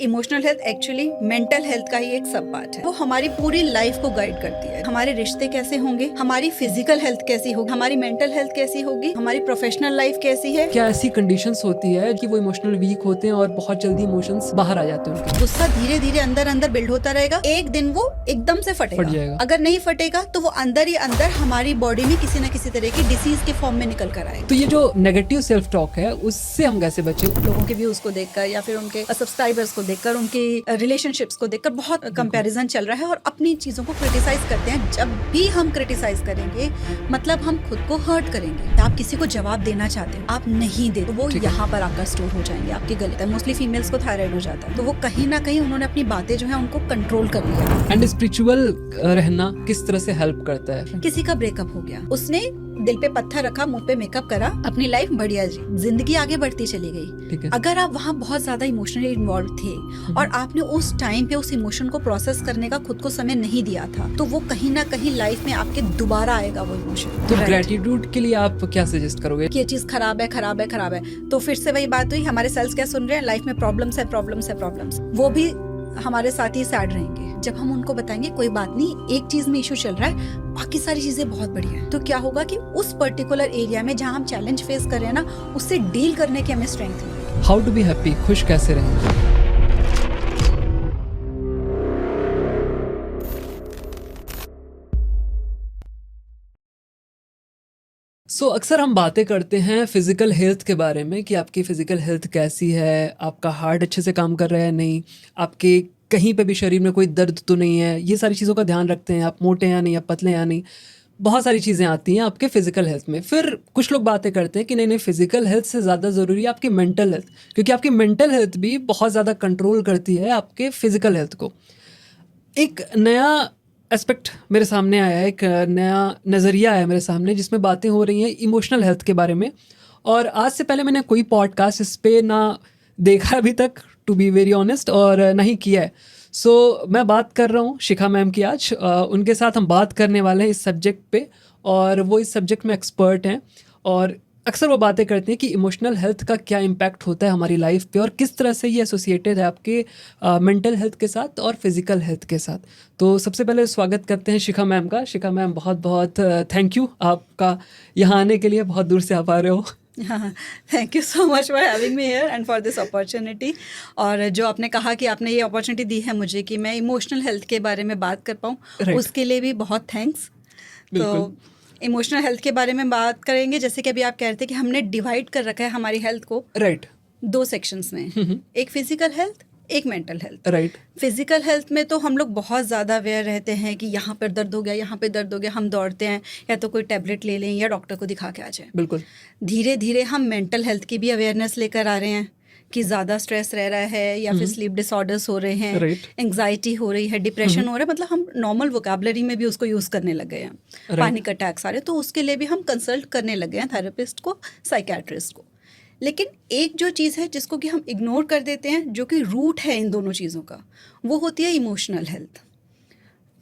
Emotional health actually mental health का ही एक सब पार्ट है। वो हमारी पूरी लाइफ को गाइड करती है। हमारे रिश्ते कैसे होंगे, हमारी फिजिकल हेल्थ कैसी होगी, हमारी मेंटल हेल्थ कैसी होगी, हमारी प्रोफेशनल लाइफ कैसी है। क्या ऐसी कंडीशंस होती है कि वो इमोशनल वीक होते हैं और बहुत जल्दी इमोशंस बाहर आ जाते हैं उनके? गुस्सा धीरे धीरे अंदर अंदर बिल्ड होता रहेगा, एक दिन वो एकदम से फट फटेगा। जाएगा। अगर नहीं फटेगा तो वो अंदर ही अंदर हमारी बॉडी में किसी न किसी तरह की डिसीज के फॉर्म में निकल कर आएगा। तो ये जो नेगेटिव सेल्फ टॉक है उससे हम कैसे बचें? लोगों के व्यूज को देखकर या फिर उनके सब्सक्राइबर्स को देखकर, उनकी रिलेशनशिप्स को देखकर बहुत कंपैरिजन चल रहा है और अपनी चीजों को क्रिटिसाइज करते हैं। जब भी हम क्रिटिसाइज करेंगे मतलब हम खुद को हर्ट करेंगे। आप किसी को जवाब देना चाहते हो, आप नहीं दे तो वो यहाँ पर आपका स्टोर हो जाएंगे, आपके गले। मोस्टली फीमेल्स को थायराइड हो जाता है, तो वो कहीं ना कहीं उन्होंने अपनी बातें जो है उनको कंट्रोल कर लिया। एंड स्पिरिचुअल रहना किस तरह से हेल्प करता है? किसी का ब्रेकअप हो गया, उसने दिल पे पत्थर रखा, मुंह पे मेकअप करा, अपनी लाइफ बढ़िया जी, जिंदगी आगे बढ़ती चली गई। ठीक है। अगर आप वहाँ बहुत ज्यादा इमोशनली इन्वॉल्व थे और आपने उस टाइम पे उस इमोशन को प्रोसेस करने का खुद को समय नहीं दिया था, तो वो कहीं ना कहीं लाइफ में आपके दोबारा आएगा वो इमोशन। तो ग्रेटिट्यूड के लिए आप क्या सजेस्ट करोगे? कि ये चीज खराब है, खराब है, खराब है, तो फिर से वही बात हुई, हमारे सेल्स क्या सुन रहे हैं, लाइफ में प्रॉब्लम्स है, प्रॉब्लम्स है, प्रॉब्लम्स। वो भी हमारे साथ ही सैड रहेंगे। जब हम उनको बताएंगे कोई बात नहीं, एक चीज में इशू चल रहा है, बाकी सारी चीजें बहुत बढ़िया है, तो क्या होगा कि उस पर्टिकुलर एरिया में जहाँ हम चैलेंज फेस कर रहे हैं ना, उससे डील करने की हमें स्ट्रेंथ मिलेगी। हाउ टू बी हैप्पी, खुश कैसे रहें? अक्सर हम बातें करते हैं फिजिकल हेल्थ के बारे में कि आपकी फिजिकल हेल्थ कैसी है, आपका हार्ट अच्छे से काम कर रहा है नहीं, आपके कहीं पे भी शरीर में कोई दर्द तो नहीं है, ये सारी चीज़ों का ध्यान रखते हैं। आप मोटे हैं नहीं, आप पतले हैं नहीं, बहुत सारी चीज़ें आती हैं आपके फिजिकल हेल्थ में। फिर कुछ लोग बातें करते हैं कि नहीं नहीं, फिजिकल हेल्थ से ज़्यादा ज़रूरी है आपकी मेंटल हेल्थ, क्योंकि आपकी मेंटल हेल्थ भी बहुत ज़्यादा कंट्रोल करती है आपके फिजिकल हेल्थ को। एक नया एस्पेक्ट मेरे सामने आया है, एक नया नज़रिया आया मेरे सामने जिसमें बातें हो रही हैं इमोशनल हेल्थ के बारे में। और आज से पहले मैंने कोई पॉडकास्ट इस पे ना देखा अभी तक, टू बी वेरी ऑनेस्ट, और ना ही किया है। मैं बात कर रहा हूँ शिखा मैम की आज। उनके साथ हम बात करने वाले हैं इस सब्जेक्ट पे, और वो इस सब्जेक्ट में एक्सपर्ट हैं और अक्सर वो बातें करती हैं कि इमोशनल हेल्थ का क्या इम्पैक्ट होता है हमारी लाइफ पे और किस तरह से ये एसोसिएटेड है आपके मेंटल हेल्थ के साथ और फिजिकल हेल्थ के साथ। तो सबसे पहले स्वागत करते हैं शिखा मैम का। शिखा मैम, बहुत बहुत थैंक यू आपका यहाँ आने के लिए, बहुत दूर से आप आ रहे हो। Thank you so much for having me here and for this opportunity. और जो आपने कहा कि आपने ये अपॉर्चुनिटी दी है मुझे कि मैं इमोशनल हेल्थ के बारे में बात कर पाऊँ, उसके लिए भी बहुत थैंक्स। तो इमोशनल हेल्थ के बारे में बात करेंगे, जैसे कि अभी आप कह रहे थे कि हमने डिवाइड कर रखा है हमारी हेल्थ को दो सेक्शंस में, एक फिजिकल हेल्थ, एक मेंटल हेल्थ। फिजिकल हेल्थ में तो हम लोग बहुत ज़्यादा अवेयर रहते हैं कि यहाँ पर दर्द हो गया, यहाँ पे दर्द हो गया, हम दौड़ते हैं या तो कोई टैबलेट ले लें या डॉक्टर को दिखा के आ जाए। बिल्कुल। धीरे धीरे हम मेंटल हेल्थ की भी अवेयरनेस लेकर आ रहे हैं कि ज़्यादा स्ट्रेस रह रहा है या फिर स्लीप डिसऑर्डर्स हो रहे हैं, एंग्जाइटी हो रही है, डिप्रेशन हो रहा है, मतलब हम नॉर्मल वोकैबुलरी में भी उसको यूज़ करने लग गए हैं, पैनिक अटैक्स आ रहे, तो उसके लिए भी हम कंसल्ट करने लग गए हैं थेरेपिस्ट को, साइकेट्रिस्ट को। लेकिन एक जो चीज़ है जिसको कि हम इग्नोर कर देते हैं, जो कि रूट है इन दोनों चीज़ों का, वो होती है इमोशनल हेल्थ,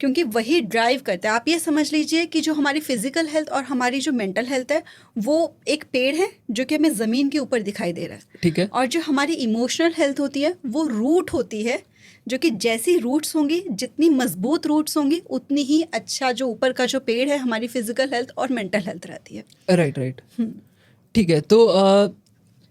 क्योंकि वही ड्राइव करता है। आप ये समझ लीजिए कि जो हमारी फिजिकल हेल्थ और हमारी जो मेंटल हेल्थ है, वो एक पेड़ है जो कि हमें ज़मीन के ऊपर दिखाई दे रहा है, ठीक है। और जो हमारी इमोशनल हेल्थ होती है वो रूट होती है, जो कि जैसी रूट्स होंगी, जितनी मजबूत रूट्स होंगी, उतनी ही अच्छा जो ऊपर का जो पेड़ है हमारी फिजिकल हेल्थ और मेंटल हेल्थ रहती है। राइट। ठीक है। तो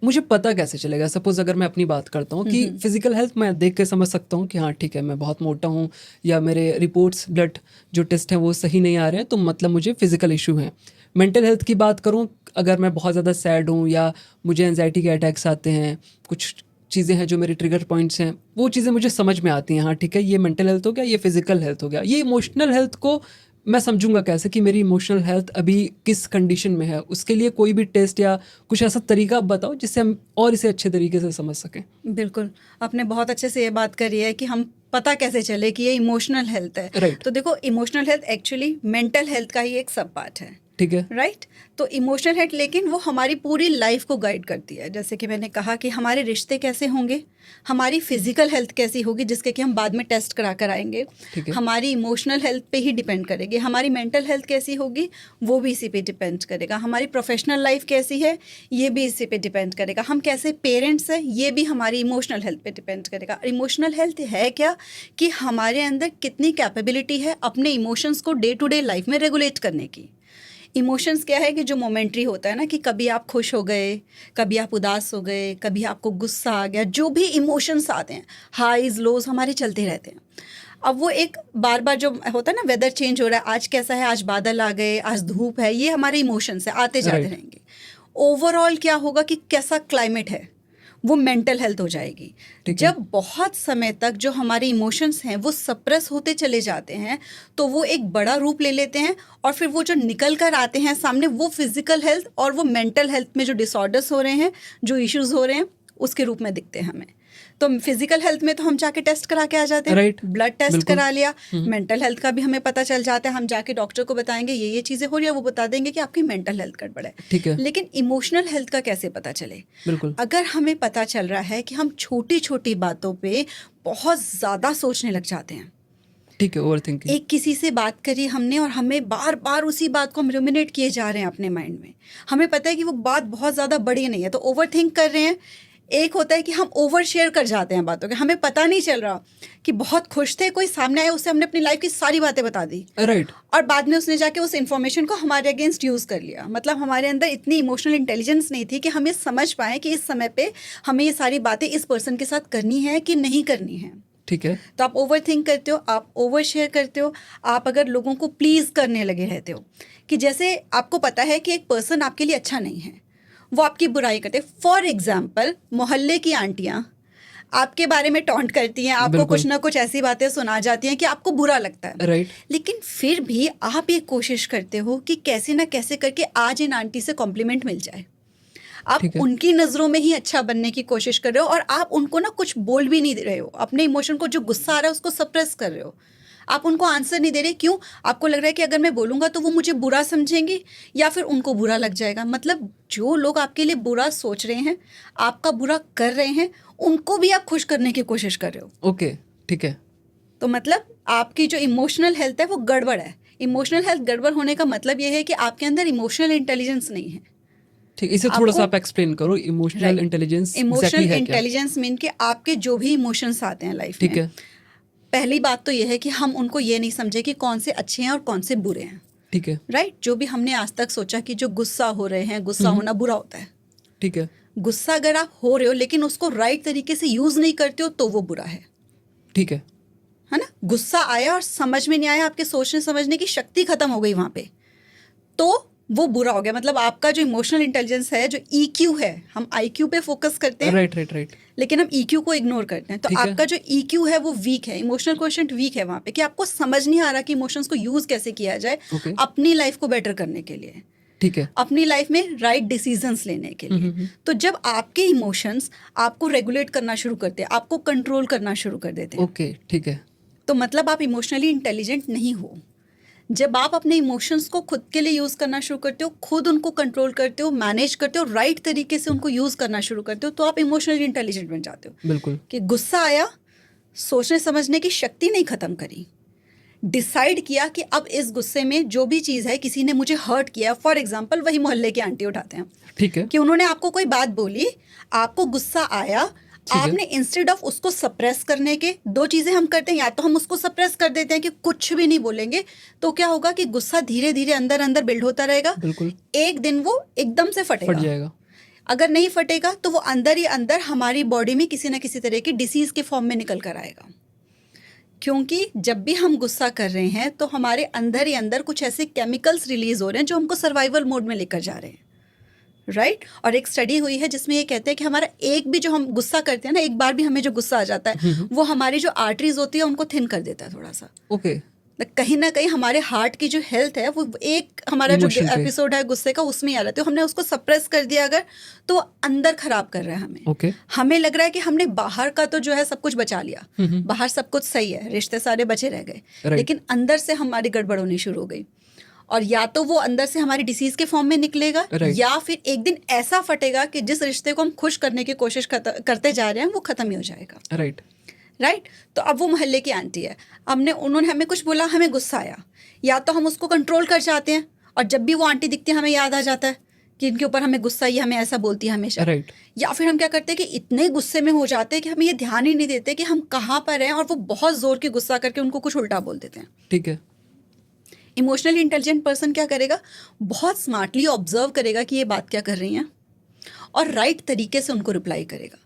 मुझे पता कैसे चलेगा, सपोज अगर मैं अपनी बात करता हूँ कि फिजिकल हेल्थ मैं देख के समझ सकता हूँ कि हाँ ठीक है, मैं बहुत मोटा हूँ या मेरे रिपोर्ट्स, ब्लड जो टेस्ट हैं वो सही नहीं आ रहे हैं, तो मतलब मुझे फिजिकल इशू है। मेंटल हेल्थ की बात करूँ, अगर मैं बहुत ज़्यादा सैड हूँ या मुझे एंजाइटी के अटैक्स आते हैं, कुछ चीज़ें हैं जो मेरे ट्रिगर पॉइंट्स हैं, वो चीज़ें मुझे समझ में आती हैं, हाँ ठीक है, ये मेंटल हेल्थ हो गया, ये फिजिकल हेल्थ हो गया। ये इमोशनल हेल्थ को मैं समझूंगा कैसे कि मेरी इमोशनल हेल्थ अभी किस कंडीशन में है? उसके लिए कोई भी टेस्ट या कुछ ऐसा तरीका बताओ जिससे हम और इसे अच्छे तरीके से समझ सकें। बिल्कुल, आपने बहुत अच्छे से ये बात करी है कि हम पता कैसे चले कि ये इमोशनल हेल्थ है। राइट। तो देखो, emotional health actually mental health का ही एक सब पार्ट है। ठीक है, राइट। तो इमोशनल हेल्थ लेकिन वो हमारी पूरी लाइफ को गाइड करती है। जैसे कि मैंने कहा कि हमारे रिश्ते कैसे होंगे, हमारी फिजिकल हेल्थ कैसी होगी, जिसके कि हम बाद में टेस्ट करा कर आएंगे, ठीक है, हमारी इमोशनल हेल्थ पे ही डिपेंड करेगी। हमारी मेंटल हेल्थ कैसी होगी वो भी इसी पे डिपेंड करेगा। हमारी प्रोफेशनल लाइफ कैसी है ये भी इसी पे डिपेंड करेगा। हम कैसे पेरेंट्स हैं ये भी हमारी इमोशनल हेल्थ पे डिपेंड करेगा। इमोशनल हेल्थ है क्या कि हमारे अंदर कितनी कैपेबिलिटी है अपने इमोशंस को डे टू डे लाइफ में रेगुलेट करने की। इमोशंस क्या है कि जो मोमेंट्री होता है ना, कि कभी आप खुश हो गए, कभी आप उदास हो गए, कभी आपको गुस्सा आ गया, जो भी इमोशंस आते हैं, हाईज लोज हमारे चलते रहते हैं। अब वो एक बार बार जो होता है ना, वेदर चेंज हो रहा है, आज कैसा है, आज बादल आ गए, आज धूप है, ये हमारे इमोशंस है, आते जाते Right. रहेंगे। ओवरऑल क्या होगा कि कैसा क्लाइमेट है, वो मेंटल हेल्थ हो जाएगी। ठीक है। जब बहुत समय तक जो हमारे इमोशंस हैं वो सप्रेस होते चले जाते हैं तो वो एक बड़ा रूप ले लेते हैं, और फिर वो जो निकल कर आते हैं सामने, वो फिजिकल हेल्थ और वो मेंटल हेल्थ में जो डिसऑर्डर्स हो रहे हैं, जो इश्यूज हो रहे हैं, उसके रूप में दिखते हैं हमें। तो फिजिकल हेल्थ में तो हम जाके टेस्ट करा के आ जाते हैं, Right. ब्लड टेस्ट बिल्कुल। करा लिया। मेंटल हेल्थ का भी हमें पता चल जाता है, हम जाके डॉक्टर को बताएंगे ये चीज़ें हो रही है, वो बता देंगे कि आपकी मेंटल हेल्थ गड़बड़ है। ठीक है, लेकिन इमोशनल हेल्थ का कैसे पता चले? बिल्कुल, अगर हमें पता चल रहा है कि हम छोटी छोटी बातों पे बहुत ज़्यादा सोचने लग जाते हैं, ठीक है, ओवर थिंकिंग, एक किसी से बात करी हमने और हमें बार बार उसी बात को हम रुमिनेट किए जा रहे हैं अपने माइंड में, हमें पता है कि वो बात बहुत ज़्यादा बड़ी नहीं है तो ओवर थिंक कर रहे हैं। एक होता है कि हम ओवर शेयर कर जाते हैं बातों के, हमें पता नहीं चल रहा कि बहुत खुश थे, कोई सामने आया, उससे हमने अपनी लाइफ की सारी बातें बता दी, राइट, और बाद में उसने जाके उस इन्फॉर्मेशन को हमारे अगेंस्ट यूज़ कर लिया। मतलब हमारे अंदर इतनी इमोशनल इंटेलिजेंस नहीं थी कि हम ये समझ पाएँ कि इस समय पे हमें ये सारी बातें इस पर्सन के साथ करनी है कि नहीं करनी है। ठीक है, तो आप ओवर थिंक करते हो, आप ओवर शेयर करते हो, आप अगर लोगों को प्लीज़ करने लगे रहते हो, कि जैसे आपको पता है कि एक पर्सन आपके लिए अच्छा नहीं है, वो आपकी बुराई करते। फॉर एग्जाम्पल, मोहल्ले की आंटियाँ आपके बारे में टॉन्ट करती हैं, आपको बिल्कुल। कुछ ना कुछ ऐसी बातें सुना जाती हैं कि आपको बुरा लगता है, राइट, लेकिन फिर भी आप ये कोशिश करते हो कि कैसे ना कैसे करके आज इन आंटी से कॉम्प्लीमेंट मिल जाए। आप ठीक है। उनकी नज़रों में ही अच्छा बनने की कोशिश कर रहे हो, और आप उनको ना कुछ बोल भी नहीं दे रहे हो, अपने इमोशन को, जो गुस्सा आ रहा है उसको सप्रेस कर रहे हो, आप उनको आंसर नहीं दे रहे। क्यों? आपको लग रहा है कि अगर मैं बोलूँगा तो वो मुझे बुरा समझेंगी या फिर उनको बुरा लग जाएगा। मतलब जो लोग आपके लिए बुरा सोच रहे हैं, आपका बुरा कर रहे हैं, उनको भी आप खुश करने की कोशिश कर रहे हो। ओके, ठीक है, तो मतलब आपकी जो इमोशनल हेल्थ है वो गड़बड़ है। इमोशनल हेल्थ गड़बड़ होने का मतलब ये है कि आपके अंदर इमोशनल इंटेलिजेंस नहीं है। ठीक, इसे थोड़ा सा आपको- आप एक्सप्लेन करो, emotional Right. Intelligence emotional exactly है क्या? इंटेलिजेंस मीन कि आपके जो भी इमोशंस आते हैं लाइफ ठीक में, है, पहली बात तो ये है कि हम उनको ये नहीं समझे कि कौन से अच्छे हैं और कौन से बुरे हैं। ठीक है, राइट। जो भी हमने आज तक सोचा कि जो गुस्सा हो रहे हैं, गुस्सा होना बुरा होता है। ठीक है, गुस्सा अगर आप हो रहे हो लेकिन उसको राइट तरीके से यूज नहीं करते हो तो वो बुरा ठीक है, है ना। गुस्सा आया और समझ में नहीं आया, आपके सोचने समझने की शक्ति खत्म हो गई वहां पे, तो वो बुरा हो गया। मतलब आपका जो इमोशनल इंटेलिजेंस है, जो EQ है, हम IQ पे फोकस करते हैं, राइट, राइट, राइट, लेकिन हम EQ को इग्नोर करते हैं। तो ठीक है। आपका जो EQ है वो वीक है, इमोशनल क्वोशंट वीक है वहाँ पे, कि आपको समझ नहीं आ रहा कि इमोशंस को यूज कैसे किया जाए ओके, अपनी लाइफ को बेटर करने के लिए, ठीक है, अपनी लाइफ में राइट डिसीजंस लेने के लिए। तो जब आपके इमोशंस आपको रेगुलेट करना शुरू करते हैं, आपको कंट्रोल करना शुरू कर देते हैं, ओके, ठीक है, तो मतलब आप इमोशनली इंटेलिजेंट नहीं हो। जब आप अपने इमोशंस को खुद के लिए यूज़ करना शुरू करते हो, खुद उनको कंट्रोल करते हो, मैनेज करते हो, राइट तरीके से उनको यूज़ करना शुरू करते हो, तो आप इमोशनली इंटेलिजेंट बन जाते हो। बिल्कुल, कि गुस्सा आया, सोचने समझने की शक्ति नहीं ख़त्म करी, डिसाइड किया कि अब इस गुस्से में जो भी चीज़ है, किसी ने मुझे हर्ट किया, फॉर एग्जाम्पल वही मोहल्ले की आंटी उठाते हैं ठीक है, कि उन्होंने आपको कोई बात बोली, आपको गुस्सा आया, है। आपने इंस्टेड ऑफ उसको सप्रेस करने के, दो चीज़ें हम करते हैं, या तो हम उसको सप्रेस कर देते हैं कि कुछ भी नहीं बोलेंगे, तो क्या होगा कि गुस्सा धीरे धीरे अंदर अंदर बिल्ड होता रहेगा, बिल्कुल, एक दिन वो एकदम से फट फटेगा। जाएगा, अगर नहीं फटेगा तो वो अंदर ही अंदर हमारी बॉडी में किसी ना किसी तरह की डिसीज के फॉर्म में निकल कर आएगा। क्योंकि जब भी हम गुस्सा कर रहे हैं तो हमारे अंदर ही अंदर कुछ ऐसे केमिकल्स रिलीज हो रहे हैं जो हमको सर्वाइवल मोड में लेकर जा रहे हैं, राइट। और एक स्टडी हुई है जिसमें ये कहते हैं कि हमारा एक भी जो हम गुस्सा करते हैं ना, एक बार भी हमें जो गुस्सा आ जाता है, वो हमारी जो आर्टरीज होती है उनको थिन कर देता है थोड़ा सा। ओके, कहीं ना कहीं हमारे हार्ट की जो हेल्थ है वो एक हमारा जो Emotion पे। एपिसोड है गुस्से का उसमें ही आ रहा है, तो हमने उसको सप्रेस कर दिया अगर, तो वो अंदर खराब कर रहा है हमें। ओके, हमें लग रहा है कि हमने बाहर का तो जो है सब कुछ बचा लिया, बाहर सब कुछ सही है, रिश्ते सारे बचे रह गए, Right. लेकिन अंदर से हमारी गड़बड़ होनी शुरू हो गई। और या तो वो अंदर से हमारी डिसीज के फॉर्म में निकलेगा, या फिर एक दिन ऐसा फटेगा कि जिस रिश्ते को हम खुश करने की कोशिश करते जा रहे हैं वो खत्म ही हो जाएगा। राइट। तो अब वो मोहल्ले की आंटी है, उन्होंने हमें कुछ बोला, हमें गुस्सा आया, या तो हम उसको कंट्रोल कर जाते हैं और जब भी वो आंटी दिखती है हमें याद आ जाता है कि इनके ऊपर हमें गुस्सा, ये हमें ऐसा बोलती है हमेशा। या फिर हम क्या करते हैं कि इतने गुस्से में हो जाते हैं कि हमें ये ध्यान ही नहीं देते कि हम कहाँ पर हैं, और वो बहुत जोर की गुस्सा करके उनको कुछ उल्टा बोल देते हैं। ठीक है। इमोशनली इंटेलिजेंट पर्सन क्या करेगा, बहुत स्मार्टली ऑब्जर्व करेगा कि ये बात क्या कर रही हैं, और राइट तरीके से उनको रिप्लाई करेगा।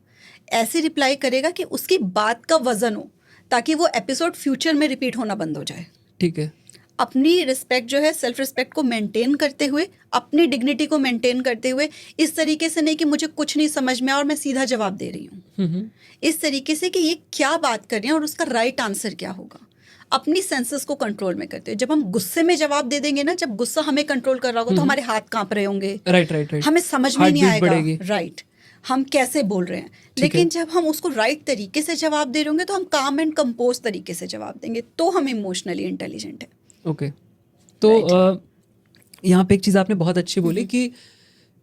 ऐसे रिप्लाई करेगा कि उसकी बात का वजन हो, ताकि वो एपिसोड फ्यूचर में रिपीट होना बंद हो जाए। ठीक है। अपनी रिस्पेक्ट जो है, सेल्फ रिस्पेक्ट को मेंटेन करते हुए, अपनी डिग्निटी को मेंटेन करते हुए, इस तरीके से नहीं कि मुझे कुछ नहीं समझ में और मैं सीधा जवाब दे रही हूँ, इस तरीके से कि ये क्या बात कर रही है और उसका राइट आंसर क्या होगा। अपनी सेंसेस को कंट्रोल में करते हुए, जब हम गुस्से में जवाब दे देंगे ना, जब गुस्सा हमें कंट्रोल कर रहा होगा तो हमारे हाथ कांप रहे होंगे, राइट, हमें समझ में नहीं आएगा राइट हम कैसे बोल रहे हैं। लेकिन जब हम उसको राइट तरीके से जवाब दे रहे होंगे तो हम काम एंड कंपोज तरीके से जवाब देंगे, तो हम इमोशनली इंटेलिजेंट है। ओके। तो यहाँ पे एक चीज़ आपने बहुत अच्छी बोली कि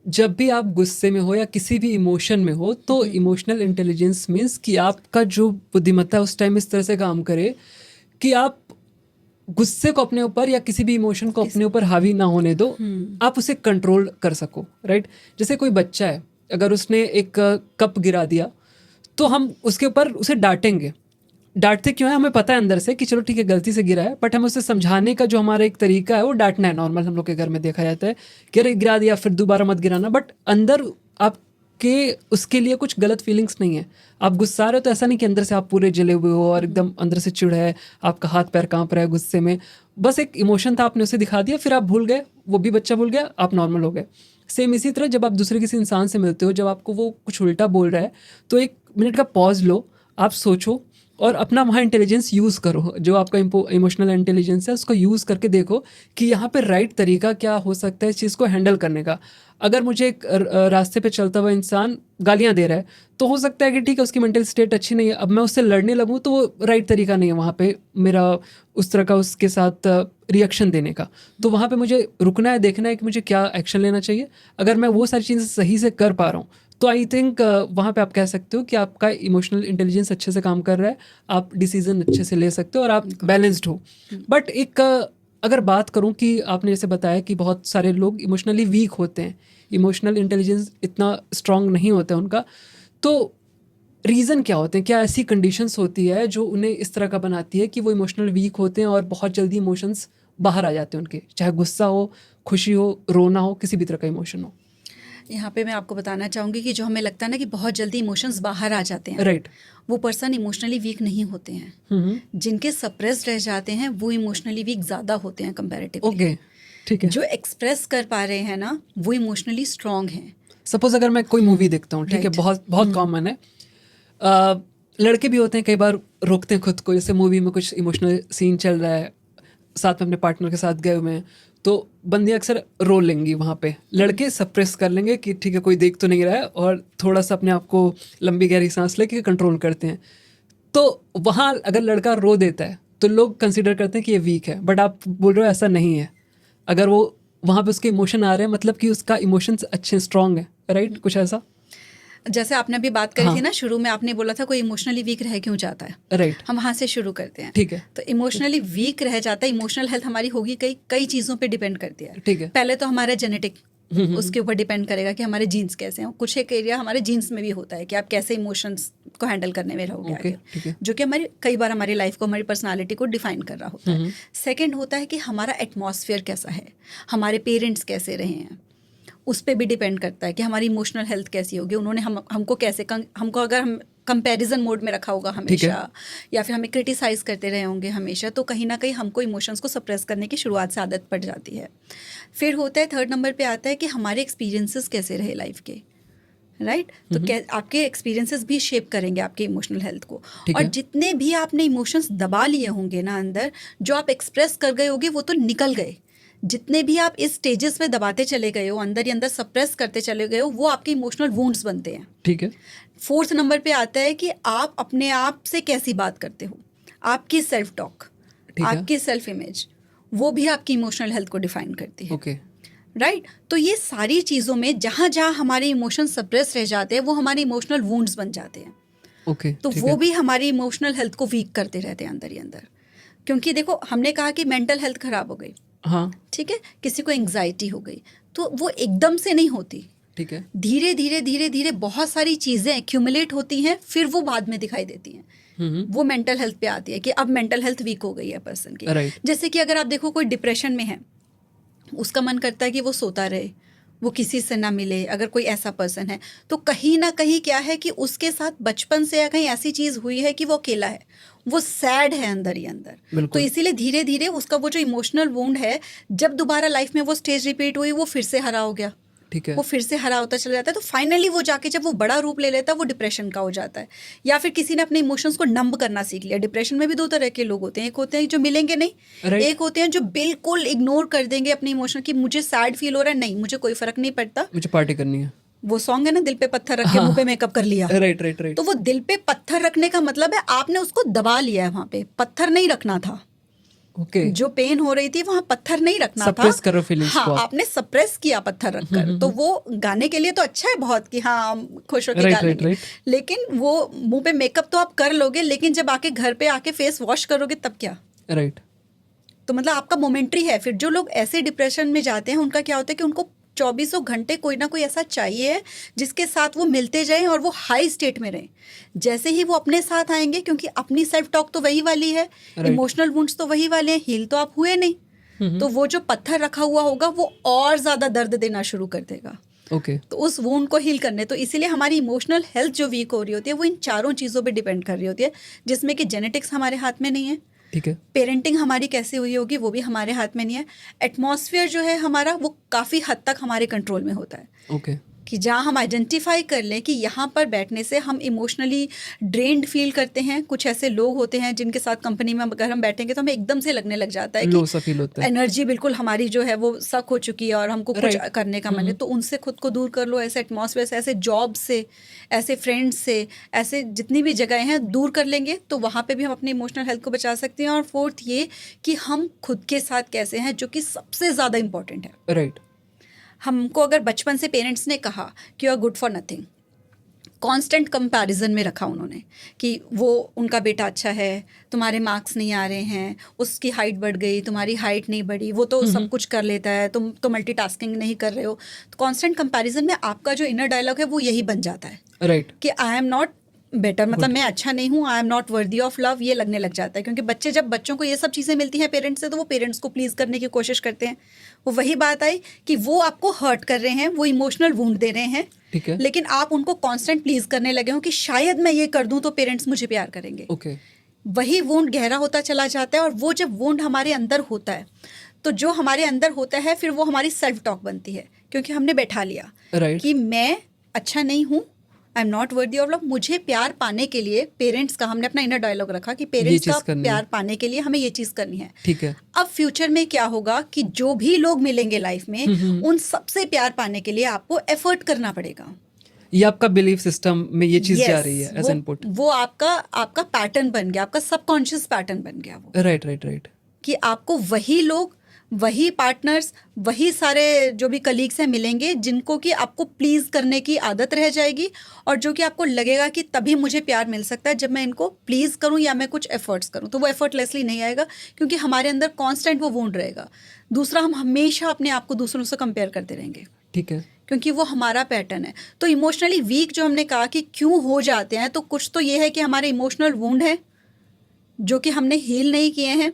जब भी आप गुस्से में हो या किसी भी इमोशन में हो, तो इमोशनल इंटेलिजेंस मीन्स कि आपका जो बुद्धिमत्ता उस टाइम इस तरह से काम करे कि आप गुस्से को अपने ऊपर या किसी भी इमोशन को अपने ऊपर हावी ना होने दो, आप उसे कंट्रोल कर सको। राइट। जैसे कोई बच्चा है, अगर उसने एक कप गिरा दिया तो हम उसके ऊपर उसे डांटेंगे। डांटते क्यों है, हमें पता है अंदर से कि चलो ठीक है गलती से गिरा है, बट हमें उसे समझाने का जो हमारा एक तरीका है वो डांटना है। नॉर्मल हम लोग के घर में देखा जाता है कि अरे गिरा दिया फिर दोबारा मत गिराना, बट अंदर आपके उसके लिए कुछ गलत फीलिंग्स नहीं है। आप गुस्सा रहे हो तो ऐसा नहीं कि अंदर से आप पूरे जले हुए हो और एकदम अंदर से चिढ़ है, आपका हाथ पैर कांप रहा है गुस्से में। बस एक इमोशन था, आपने उसे दिखा दिया, फिर आप भूल गए, वो भी बच्चा भूल गया, आप नॉर्मल हो गए। सेम इसी तरह जब आप दूसरे किसी इंसान से मिलते हो, जब आपको वो कुछ उल्टा बोल रहा है तो 1 मिनट का पॉज लो, आप सोचो और अपना वहाँ इंटेलिजेंस यूज़ करो। जो आपका इमोशनल इंटेलिजेंस है उसको यूज़ करके देखो कि यहाँ पे राइट तरीका क्या हो सकता है इस चीज़ को हैंडल करने का। अगर मुझे एक रास्ते पे चलता हुआ इंसान गालियाँ दे रहा है तो हो सकता है कि ठीक है उसकी मेंटल स्टेट अच्छी नहीं है, अब मैं उससे लड़ने लगूँ तो वो राइट तरीका नहीं है वहाँ पे मेरा उस तरह का उसके साथ रिएक्शन देने का। तो वहाँ पे मुझे रुकना है, देखना है कि मुझे क्या एक्शन लेना चाहिए। अगर मैं वो सारी चीज़ें सही से कर पा रहा हूँ तो आई थिंक वहाँ पे आप कह सकते हो कि आपका इमोशनल इंटेलिजेंस अच्छे से काम कर रहा है, आप डिसीजन अच्छे से ले सकते हो और आप बैलेंस्ड हो। बट एक अगर बात करूँ कि आपने जैसे बताया कि बहुत सारे लोग इमोशनली वीक होते हैं, इमोशनल इंटेलिजेंस इतना स्ट्रांग नहीं होता है उनका, तो रीज़न क्या होते हैं? क्या ऐसी कंडीशंस होती है जो उन्हें इस तरह का बनाती है कि वो इमोशनल वीक होते हैं और बहुत जल्दी इमोशंस बाहर आ जाते हैं उनके, चाहे गुस्सा हो, खुशी हो, रोना हो, किसी भी तरह का इमोशन हो? यहाँ पे मैं आपको बताना चाहूँगी कि जो हमें लगता है ना कि बहुत जल्दी इमोशंस बाहर आ जाते हैं, राइट, वो पर्सन इमोशनली वीक नहीं होते हैं। जिनके सप्रेस्ड रह जाते हैं वो इमोशनली वीक ज़्यादा होते हैं कंपैरेटिवली। ओके, ठीक है। जो एक्सप्रेस कर पा रहे हैं ना वो इमोशनली स्ट्रांग हैं। सपोज अगर मैं कोई मूवी देखता हूँ, ठीक है, बहुत बहुत कॉमन है, लड़के भी होते हैं कई बार रोकते हैं खुद को, जैसे मूवी में कुछ इमोशनल सीन चल रहा है, साथ में अपने पार्टनर के साथ गए हुए हैं, तो बंदी अक्सर रो लेंगी वहाँ पे, लड़के सप्रेस कर लेंगे कि ठीक है कोई देख तो नहीं रहा है, और थोड़ा सा अपने आप को लंबी गहरी सांस लेके कंट्रोल करते हैं। तो वहाँ अगर लड़का रो देता है तो लोग कंसिडर करते हैं कि ये वीक है, बट आप बोल रहे हो ऐसा नहीं है। अगर वो वहाँ पे उसके इमोशन आ रहे हैं मतलब कि उसका इमोशंस अच्छे स्ट्रांग है, राइट, कुछ ऐसा। जैसे आपने अभी बात करी थी ना शुरू में, आपने बोला था कोई इमोशनली वीक रह क्यों जाता है, राइट, हम वहाँ से शुरू करते हैं। ठीक है। तो इमोशनली वीक रह जाता है, इमोशनल हेल्थ हमारी होगी कई चीज़ों पे डिपेंड करती है। ठीक है। पहले तो हमारा जेनेटिक उसके ऊपर डिपेंड करेगा कि हमारे जीन्स कैसे हैं। कुछ एक एरिया हमारे जीन्स में भी होता है कि आप कैसे इमोशंस को हैंडल करने में रहोगे आगे, जो कि हमारी कई बार हमारी लाइफ को, हमारी पर्सनालिटी को डिफाइन कर रहा होता है। सेकंड होता है कि हमारा एटमॉस्फेयर कैसा है, हमारे पेरेंट्स कैसे रहे हैं, उस पर भी डिपेंड करता है कि हमारी इमोशनल हेल्थ कैसी होगी, उन्होंने हमको कैसे हमको अगर हम कंपैरिजन मोड में रखा होगा हमेशा, या फिर हमें क्रिटिसाइज़ करते रहे होंगे हमेशा, तो कहीं ना कहीं हमको इमोशंस को सप्रेस करने की शुरुआत से आदत पड़ जाती है। फिर होता है, थर्ड नंबर पे आता है कि हमारे एक्सपीरियंसेस कैसे रहे लाइफ के, राइट। तो आपके एक्सपीरियंसेस भी शेप करेंगे आपके इमोशनल हेल्थ को। और जितने भी आपने इमोशंस दबा लिए होंगे ना अंदर, जो आप एक्सप्रेस कर गए होंगे वो तो निकल गए। जितने भी आप इस स्टेजेस में दबाते चले गए हो, अंदर ही अंदर सप्रेस करते चले गए हो, वो आपके इमोशनल वुंड्स बनते हैं। ठीक है। फोर्थ नंबर पे आता है कि आप अपने आप से कैसी बात करते हो, आपकी सेल्फ टॉक, आपकी सेल्फ इमेज, वो भी आपकी इमोशनल हेल्थ को डिफाइन करती है। Okay, right. तो ये सारी चीज़ों में जहाँ जहाँ हमारे इमोशन सप्रेस रह जाते हैं वो हमारे इमोशनल वुंड्स बन जाते हैं। ओके, तो वो भी हमारी इमोशनल हेल्थ को वीक करते रहते हैं अंदर ही अंदर। क्योंकि देखो, हमने कहा कि मेंटल हेल्थ खराब हो गई, हाँ, ठीक है, किसी को एंग्जाइटी हो गई, तो वो एकदम से नहीं होती, ठीक है, धीरे धीरे धीरे धीरे बहुत सारी चीज़ें एक्यूमुलेट होती हैं, फिर वो बाद में दिखाई देती हैं। वो मेंटल हेल्थ पे आती है कि अब मेंटल हेल्थ वीक हो गई है पर्सन की। राइट, जैसे कि अगर आप देखो कोई डिप्रेशन में है, उसका मन करता है कि वो सोता रहे, वो किसी से ना मिले, अगर कोई ऐसा पर्सन है तो कहीं ना कहीं क्या है कि उसके साथ बचपन से या कहीं ऐसी चीज़ हुई है कि वो अकेला है, वो सैड है अंदर ही अंदर। तो बिल्कुल, इसीलिए धीरे धीरे उसका वो जो इमोशनल वुंड है, जब दोबारा लाइफ में वो स्टेज रिपीट हुई, वो फिर से हरा हो गया, ठीक है, वो फिर से हरा होता चला जाता है। तो फाइनली वो जाके जब वो बड़ा रूप ले लेता है, वो डिप्रेशन का हो जाता है। या फिर किसी ने अपने इमोशंस को नंब करना सीख लिया। डिप्रेशन में भी दो तरह के लोग होते हैं, एक होते हैं जो मिलेंगे नहीं, राइट, एक होते हैं जो बिल्कुल इग्नोर कर देंगे अपने इमोशन की। मुझे सैड फील हो रहा है, नहीं मुझे कोई फर्क नहीं पड़ता, मुझे पार्टी करनी है। वो सॉन्ग है ना, दिल पे पत्थर रख के मुंह पे मेकअप कर लिया। राइट, राइट, राइट, तो वो दिल पे पत्थर रखने का मतलब है आपने उसको दबा लिया है, वहां पे पत्थर नहीं रखना था। ओके, जो पेन हो रही थी वहां पत्थर नहीं रखना था, सप्रेस करो फीलिंग्स हाँ को आप। आपने सप्रेस किया पत्थर रखकर। तो वो गाने के लिए तो अच्छा है बहुत कि हाँ हम खुश होकर गा लेंगे, लेकिन वो मुंह पे मेकअप तो आप कर लोगे, लेकिन जब आके घर पे आके फेस वॉश करोगे तब क्या? राइट, तो मतलब आपका मोमेंट्री है। फिर जो लोग ऐसे डिप्रेशन में जाते हैं उनका क्या होता है कि उनको 24 घंटे कोई ना कोई ऐसा चाहिए जिसके साथ वो मिलते जाएं और वो हाई स्टेट में रहें। जैसे ही वो अपने साथ आएंगे, क्योंकि अपनी सेल्फ टॉक तो वही वाली है, इमोशनल वुंड्स तो वही वाले हैं, हील तो आप हुए नहीं, तो वो जो पत्थर रखा हुआ होगा वो और ज़्यादा दर्द देना शुरू कर देगा। ओके, तो उस वुंड को हील करने, तो इसीलिए हमारी इमोशनल हेल्थ जो वीक हो रही होती है वो इन चारों चीज़ों पे डिपेंड कर रही होती है, जिसमें कि जेनेटिक्स हमारे हाथ में नहीं है, ठीक है, पेरेंटिंग हमारी कैसे हुई होगी वो भी हमारे हाथ में नहीं है, एटमॉस्फेयर जो है हमारा वो काफ़ी हद तक हमारे कंट्रोल में होता है। ओके, कि जहाँ हम आइडेंटिफाई कर लें कि यहाँ पर बैठने से हम इमोशनली ड्रेन्ड फील करते हैं। कुछ ऐसे लोग होते हैं जिनके साथ कंपनी में अगर हम बैठेंगे तो हमें एकदम से लगने लग जाता है लो सा फील होता है, एनर्जी बिल्कुल हमारी जो है वो सक हो चुकी है और हमको कुछ करने का मन है। तो उनसे खुद को दूर कर लो, ऐसे एटमॉस्फेयर से, ऐसे जॉब से, ऐसे फ्रेंड्स से, ऐसे जितनी भी जगह हैं दूर कर लेंगे तो वहाँ पे भी हम अपनी इमोशनल हेल्थ को बचा सकते हैं। और फोर्थ ये कि हम खुद के साथ कैसे हैं, जो कि सबसे ज़्यादा इम्पॉर्टेंट है। राइट, हमको अगर बचपन से पेरेंट्स ने कहा कि you are good for nothing, constant comparison में रखा उन्होंने कि वो उनका बेटा अच्छा है, तुम्हारे मार्क्स नहीं आ रहे हैं, उसकी हाइट बढ़ गई, तुम्हारी हाइट नहीं बढ़ी, वो तो सब कुछ कर लेता है, तुम तो मल्टीटास्किंग नहीं कर रहे हो। तो कांस्टेंट कंपैरिजन में आपका जो इनर डायलॉग है वो यही बन जाता है, राइट, कि आई एम नॉट बेटर, मतलब मैं अच्छा नहीं हूँ, I am not worthy of love, ये लगने लग जाता है। क्योंकि बच्चों को ये सब चीज़ें मिलती हैं पेरेंट्स से, तो वो पेरेंट्स को प्लीज़ करने की कोशिश करते हैं। वो वही बात आई कि वो आपको हर्ट कर रहे हैं, वो इमोशनल वुंड दे रहे हैं, ठीक है, लेकिन आप उनको कांस्टेंट प्लीज करने लगे हो कि शायद मैं ये कर दूं तो पेरेंट्स मुझे प्यार करेंगे। ओके, वही वुंड गहरा होता चला जाता है। और वो जब वुंड हमारे अंदर होता है तो जो हमारे अंदर होता है फिर वो हमारी सेल्फ टॉक बनती है, क्योंकि हमने बैठा लिया राइट, कि मैं अच्छा नहीं हूँ, I am not worthy of love. मुझे प्यार पाने के लिए पेरेंट्स का, हमने अपना इनर डायलॉग रखा कि पेरेंट्स का प्यार पाने के लिए हमें ये चीज़ करनी है, ठीक है। अब फ्यूचर में क्या होगा कि जो भी लोग मिलेंगे लाइफ में उन सबसे प्यार पाने के लिए आपको एफर्ट करना पड़ेगा। ये आपका बिलीफ सिस्टम में ये चीज जा रही है एज इनपुट, वो आपका पैटर्न बन गया, आपका सबकॉन्शियस पैटर्न बन गया वो, राइट, राइट, राइट, कि आपको वही लोग, वही पार्टनर्स, वही सारे जो भी कलीग्स हैं मिलेंगे जिनको कि आपको प्लीज़ करने की आदत रह जाएगी, और जो कि आपको लगेगा कि तभी मुझे प्यार मिल सकता है जब मैं इनको प्लीज़ करूं या मैं कुछ एफर्ट्स करूं। तो वो एफर्टलेसली नहीं आएगा, क्योंकि हमारे अंदर कांस्टेंट वो वुंड रहेगा। दूसरा, हम हमेशा अपने आप को दूसरों से कंपेयर करते रहेंगे, ठीक है, क्योंकि वो हमारा पैटर्न है। तो इमोशनली वीक जो हमने कहा कि क्यों हो जाते हैं, तो कुछ तो ये है कि हमारे इमोशनल वुंड है जो कि हमने हील नहीं किए हैं।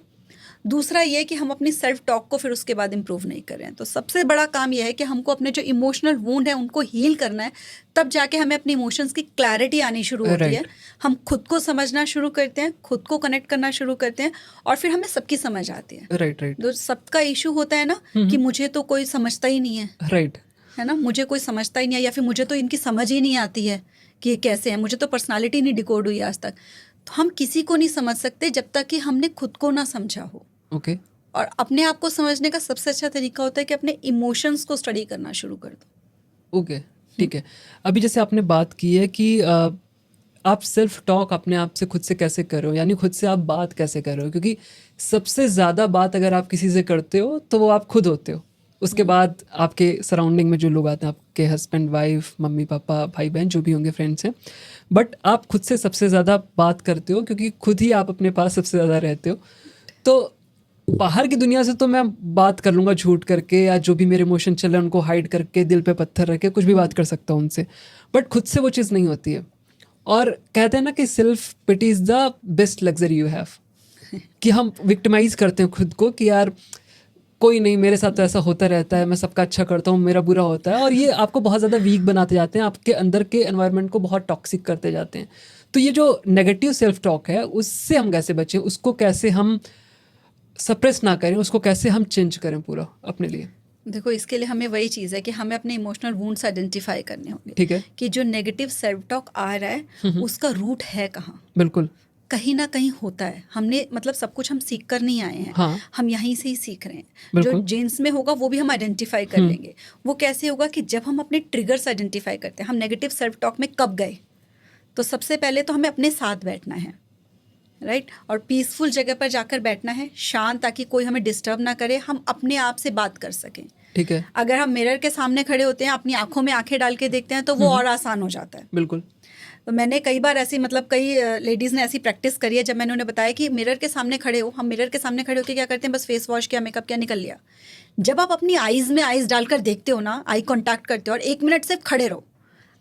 दूसरा ये कि हम अपनी सेल्फ टॉक को फिर उसके बाद इम्प्रूव नहीं कर रहे हैं। तो सबसे बड़ा काम यह है कि हमको अपने जो इमोशनल वुंड है उनको हील करना है, तब जाके हमें अपनी इमोशंस की क्लैरिटी आनी शुरू होती है। हम खुद को समझना शुरू करते हैं, खुद को कनेक्ट करना शुरू करते हैं, और फिर हमें सबकी समझ आती है। राइट, राइट, तो सबका इशू होता है ना कि मुझे तो कोई समझता ही नहीं है, राइट, है ना, मुझे कोई समझता ही नहीं है, या फिर मुझे तो इनकी समझ ही नहीं आती है कि ये कैसे है, मुझे तो पर्सनालिटी नहीं डिकोड हुई आज तक। तो हम किसी को नहीं समझ सकते जब तक कि हमने खुद को ना समझा हो। ओके, और अपने आप को समझने का सबसे अच्छा तरीका होता है कि अपने इमोशंस को स्टडी करना शुरू कर दो। ओके, ठीक है। अभी जैसे आपने बात की है कि आप सेल्फ टॉक अपने आप से खुद से कैसे कर रहे हो, यानी खुद से आप बात कैसे कर रहे हो? क्योंकि सबसे ज़्यादा बात अगर आप किसी से करते हो तो वो आप खुद होते हो, उसके बाद आपके सराउंडिंग में जो लोग आते हैं, आपके हस्बैंड वाइफ, मम्मी पापा, भाई बहन, जो भी होंगे, फ्रेंड्स हैं, बट आप खुद से सबसे ज़्यादा बात करते हो क्योंकि खुद ही आप अपने पास सबसे ज़्यादा रहते हो। तो बाहर की दुनिया से तो मैं बात कर लूँगा झूठ करके, या जो भी मेरे इमोशन चल रहे हैं उनको हाइड करके, दिल पे पत्थर रख के कुछ भी बात कर सकता हूँ उनसे, बट खुद से वो चीज़ नहीं होती है। और कहते हैं ना कि self pity is the best luxury you have, कि हम विक्टिमाइज करते हैं खुद को कि यार कोई नहीं, मेरे साथ तो ऐसा होता रहता है, मैं सबका अच्छा करता हूँ, मेरा बुरा होता है, और ये आपको बहुत ज़्यादा वीक बनाते जाते हैं, आपके अंदर के एनवायरनमेंट को बहुत टॉक्सिक करते जाते हैं। तो ये जो नेगेटिव सेल्फ टॉक है उससे हम कैसे बचें, उसको कैसे हम सप्रेस ना करें, उसको कैसे हम चेंज करें पूरा अपने लिए? देखो, इसके लिए हमें वही चीज़ है कि हमें अपने इमोशनल वुंड्स आइडेंटिफाई करने होंगे। ठीक है। कि जो नेगेटिव सेल्फ टॉक आ रहा है उसका रूट है कहाँ। बिल्कुल। कहीं ना कहीं होता है, हमने मतलब सब कुछ हम सीख कर नहीं आए हैं। हाँ। हम यहीं से ही सीख रहे हैं। जो जीन्स में होगा वो भी हम आइडेंटिफाई कर लेंगे। वो कैसे होगा कि जब हम अपने ट्रिगर्स आइडेंटिफाई करते हैं, हम नेगेटिव सेल्फ टॉक में कब गए, तो सबसे पहले तो हमें अपने साथ बैठना है, राइट, और पीसफुल जगह पर जाकर बैठना है, शांत, ताकि कोई हमें डिस्टर्ब ना करे, हम अपने आप से बात कर सकें। ठीक है। अगर हम मिरर के सामने खड़े होते हैं, अपनी आंखों में आंखें डाल के देखते हैं, तो वो और आसान हो जाता है। बिल्कुल। तो मैंने कई बार ऐसी, मतलब कई लेडीज़ ने ऐसी प्रैक्टिस करी है, जब मैंने उन्हें बताया कि मिरर के सामने खड़े हो, हम मिरर के सामने खड़े होकर क्या करते हैं, बस फेस वॉश किया, मेकअप किया, निकल लिया। जब आप अपनी आईज में आईज डालकर देखते हो ना, आई कॉन्टैक्ट करते हो, और 1 मिनट सिर्फ खड़े रहो,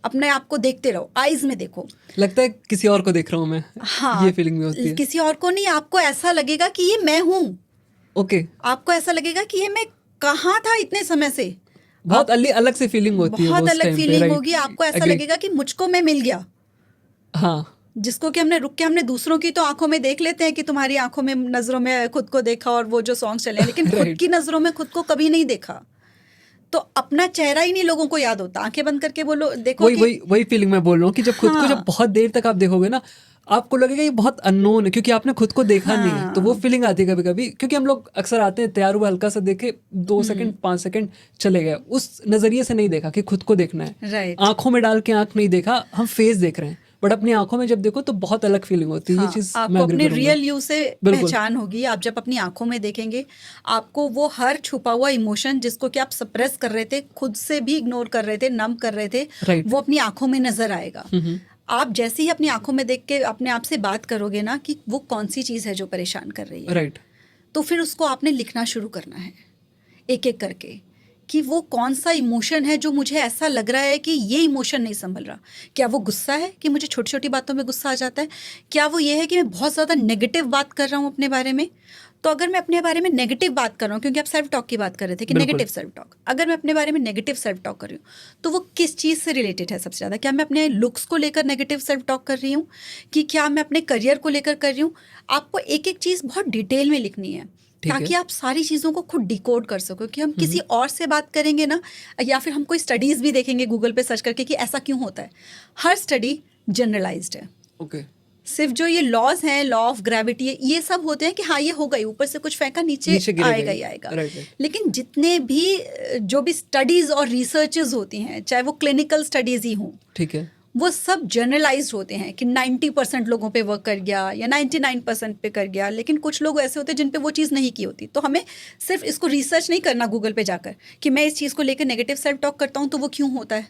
अपने आप को देखते रहो, आईज में देखो, लगता है किसी और को देख रहा हूँ मैं। हाँ, ये फीलिंग भी होती है। किसी और को नहीं, आपको ऐसा लगेगा कि ये मैं हूँ। ओके। आपको ऐसा लगेगा कि ये मैं कहाँ था इतने समय से। बहुत अलग से फीलिंग होती है, बहुत अलग फीलिंग होगी। आपको ऐसा लगेगा कि मुझको मैं मिल गया। हाँ। जिसको कि हमने रुक के, हमने दूसरों की तो आंखों में देख लेते हैं कि तुम्हारी आंखों में, नजरों में खुद को देखा, और वो जो सॉन्ग चले, लेकिन खुद की नजरों में खुद को कभी नहीं देखा। तो अपना चेहरा ही नहीं लोगों को याद होता। आंखें बंद करके बोलो, देखो, वही फीलिंग मैं बोल रहा हूँ कि जब खुद को जब बहुत देर तक आप देखोगे ना, आपको लगेगा ये बहुत अननोन है, क्योंकि आपने खुद को देखा नहीं है। तो वो फीलिंग आती है कभी कभी, क्योंकि हम लोग अक्सर आते हैं तैयार हुआ, हल्का सा देखे, 2 सेकंड 5 सेकंड चले गए, उस नजरिए से नहीं देखा कि खुद को देखना है। आंखों में डाल के आंख नहीं देखा, हम फेस देख रहे हैं, बट अपनी आंखों में जब देखो तो बहुत अलग फीलिंग होती है। ये चीज आपको अपने रियल यू से पहचान होगी। आप जब अपनी आंखों में देखेंगे, आपको वो हर छुपा हुआ इमोशन जिसको कि आप सप्रेस कर रहे थे, खुद से भी इग्नोर कर रहे थे, नम कर रहे थे, वो अपनी आंखों में नजर आएगा। आप जैसे ही अपनी आंखों में देख के अपने आप से बात करोगे ना कि वो कौन सी चीज है जो परेशान कर रही है, राइट, तो फिर उसको आपने लिखना शुरू करना है, एक एक करके, कि वो कौन सा इमोशन है जो मुझे ऐसा लग रहा है कि ये इमोशन नहीं संभल रहा। क्या वो गुस्सा है कि मुझे छोटी छोटी बातों में गुस्सा आ जाता है? क्या वो ये है कि मैं बहुत ज़्यादा नेगेटिव बात कर रहा हूँ अपने बारे में? तो अगर मैं अपने बारे में नेगेटिव बात कर रहा हूँ, क्योंकि आप सेल्फ टॉक की बात कर रहे थे कि नेगेटिव सेल्फ टॉक, अगर मैं अपने बारे में नेगेटिव सेल्फ टॉक कर रही हूँ, तो वो किस चीज़ से रिलेटेड है सबसे ज़्यादा? क्या मैं अपने लुक्स को लेकर नेगेटिव सेल्फ टॉक कर रही हूँ, कि क्या मैं अपने करियर को लेकर कर रही हूँ? आपको एक एक चीज़ बहुत डिटेल में लिखनी है, ताकि आप सारी चीज़ों को खुद डिकोड कर सको। कि हम किसी और से बात करेंगे ना, या फिर हम कोई स्टडीज़ भी देखेंगे गूगल पे सर्च करके कि ऐसा क्यों होता है, हर स्टडी जनरलाइज्ड है। ओके। सिर्फ जो ये लॉज हैं, लॉ ऑफ ग्रेविटी, ये सब होते हैं कि हाँ ये हो गई, ऊपर से कुछ फेंका, नीचे आएगा ही आएगा। लेकिन जितने भी जो भी स्टडीज और रिसर्चेज होती हैं, चाहे वो क्लिनिकल स्टडीज ही हों, ठीक है, वो सब जनरलाइज्ड होते हैं कि 90% लोगों पे वर्क कर गया या 99% पे कर गया। लेकिन कुछ लोग ऐसे होते हैं जिन पे वो चीज़ नहीं की होती। तो हमें सिर्फ इसको रिसर्च नहीं करना गूगल पे जाकर कि मैं इस चीज़ को लेकर नेगेटिव सेल्फ टॉक करता हूँ तो वो क्यों होता है।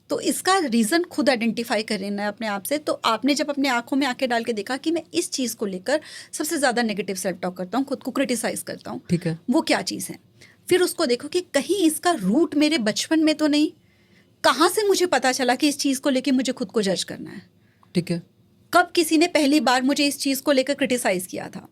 तो इसका रीज़न खुद आइडेंटिफाई कर लेना है अपने आप से। तो आपने जब अपने आंखों में आंखें डाल के देखा कि मैं इस चीज़ को लेकर सबसे ज़्यादा नेगेटिव सेल्फ टॉक करता हूँ, खुद को क्रिटिसाइज़ करता हूँ, ठीक है, वो क्या चीज़ है। फिर उसको देखो कि कहीं इसका रूट मेरे बचपन में तो नहीं, कहाँ से मुझे पता चला कि इस चीज़ को लेकर मुझे खुद को जज करना है। ठीक है, कब किसी ने पहली बार मुझे इस चीज़ को लेकर क्रिटिसाइज़ किया था,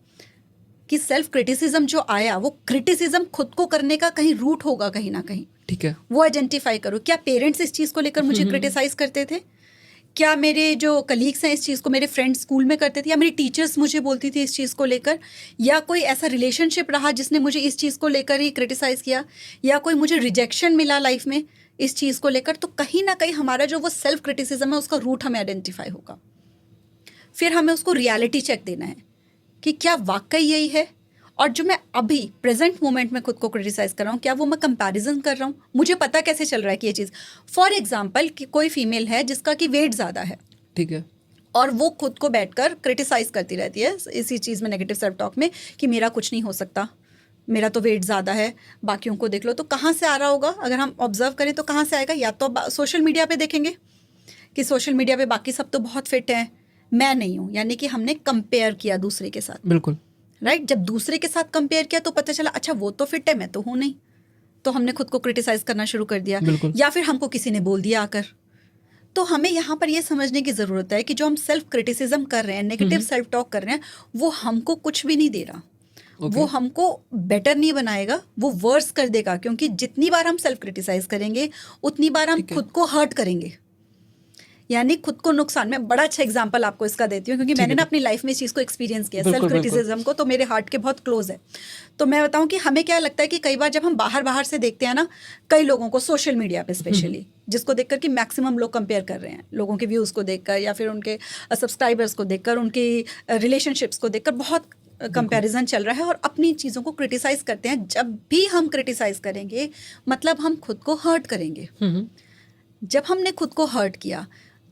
कि सेल्फ क्रिटिसिज्म जो आया वो क्रिटिसिज्म खुद को करने का कहीं रूट होगा कहीं ना कहीं। ठीक है, वो आइडेंटिफाई करो। क्या पेरेंट्स इस चीज़ को लेकर मुझे क्रिटिसाइज़ करते थे? क्या मेरे जो कलीग्स हैं इस चीज़ को, मेरे फ्रेंड्स स्कूल में करते थे, या मेरी टीचर्स मुझे बोलती थी इस चीज़ को लेकर, या कोई ऐसा रिलेशनशिप रहा जिसने मुझे इस चीज़ को लेकर ही क्रिटिसाइज़ किया, या कोई मुझे रिजेक्शन मिला लाइफ में इस चीज़ को लेकर। तो कहीं ना कहीं हमारा जो वो सेल्फ क्रिटिसिज्म है उसका रूट हमें आइडेंटिफाई होगा। फिर हमें उसको रियलिटी चेक देना है कि क्या वाकई यही है, और जो मैं अभी प्रेजेंट मोमेंट में खुद को क्रिटिसाइज कर रहा हूँ क्या वो मैं कंपैरिजन कर रहा हूँ। मुझे पता कैसे चल रहा है कि ये चीज़, फॉर एग्जांपल कि कोई फीमेल है जिसका कि वेट ज़्यादा है, ठीक है, और वो खुद को बैठकर क्रिटिसाइज करती रहती है इसी चीज़ में, नेगेटिव सेल्फ टॉक में, कि मेरा कुछ नहीं हो सकता, मेरा तो वेट ज़्यादा है, बाकियों को देख लो। तो कहाँ से आ रहा होगा? अगर हम ऑब्जर्व करें तो कहाँ से आएगा? या तो सोशल मीडिया पे देखेंगे कि सोशल मीडिया पे बाकी सब तो बहुत फिट हैं, मैं नहीं हूँ, यानी कि हमने कंपेयर किया दूसरे के साथ। बिल्कुल राइट, जब दूसरे के साथ कंपेयर किया तो पता चला अच्छा वो तो फिट है, मैं तो हूँ नहीं, तो हमने खुद को क्रिटिसाइज करना शुरू कर दिया। या फिर हमको किसी ने बोल दिया आकर। तो हमें यहाँ पर ये समझने की ज़रूरत है कि जो हम सेल्फ क्रिटिसिज्म कर रहे हैं, नेगेटिव सेल्फ टॉक कर रहे हैं, वो हमको कुछ भी नहीं दे रहा। वो हमको बेटर नहीं बनाएगा, वो वर्स कर देगा, क्योंकि जितनी बार हम सेल्फ क्रिटिसाइज करेंगे उतनी बार हम खुद को हर्ट करेंगे, यानी खुद को नुकसान। मैं बड़ा अच्छा एग्जांपल आपको इसका देती हूँ, क्योंकि मैंने ना अपनी लाइफ में इस चीज़ को एक्सपीरियंस किया, सेल्फ क्रिटिसिज्म को, तो मेरे हार्ट के बहुत क्लोज है। तो मैं बताऊँ कि हमें क्या लगता है कि कई बार जब हम बाहर से देखते हैं ना, कई लोगों को सोशल मीडिया पे स्पेशली, जिसको देखकर कि मैक्सिमम लोग कंपेयर कर रहे हैं, लोगों के व्यूज़ को देखकर या फिर उनके सब्सक्राइबर्स को देखकर, उनकी रिलेशनशिप्स को देखकर बहुत कंपैरिजन चल रहा है और अपनी चीज़ों को क्रिटिसाइज करते हैं। जब भी हम क्रिटिसाइज करेंगे मतलब हम खुद को हर्ट करेंगे। जब हमने खुद को हर्ट किया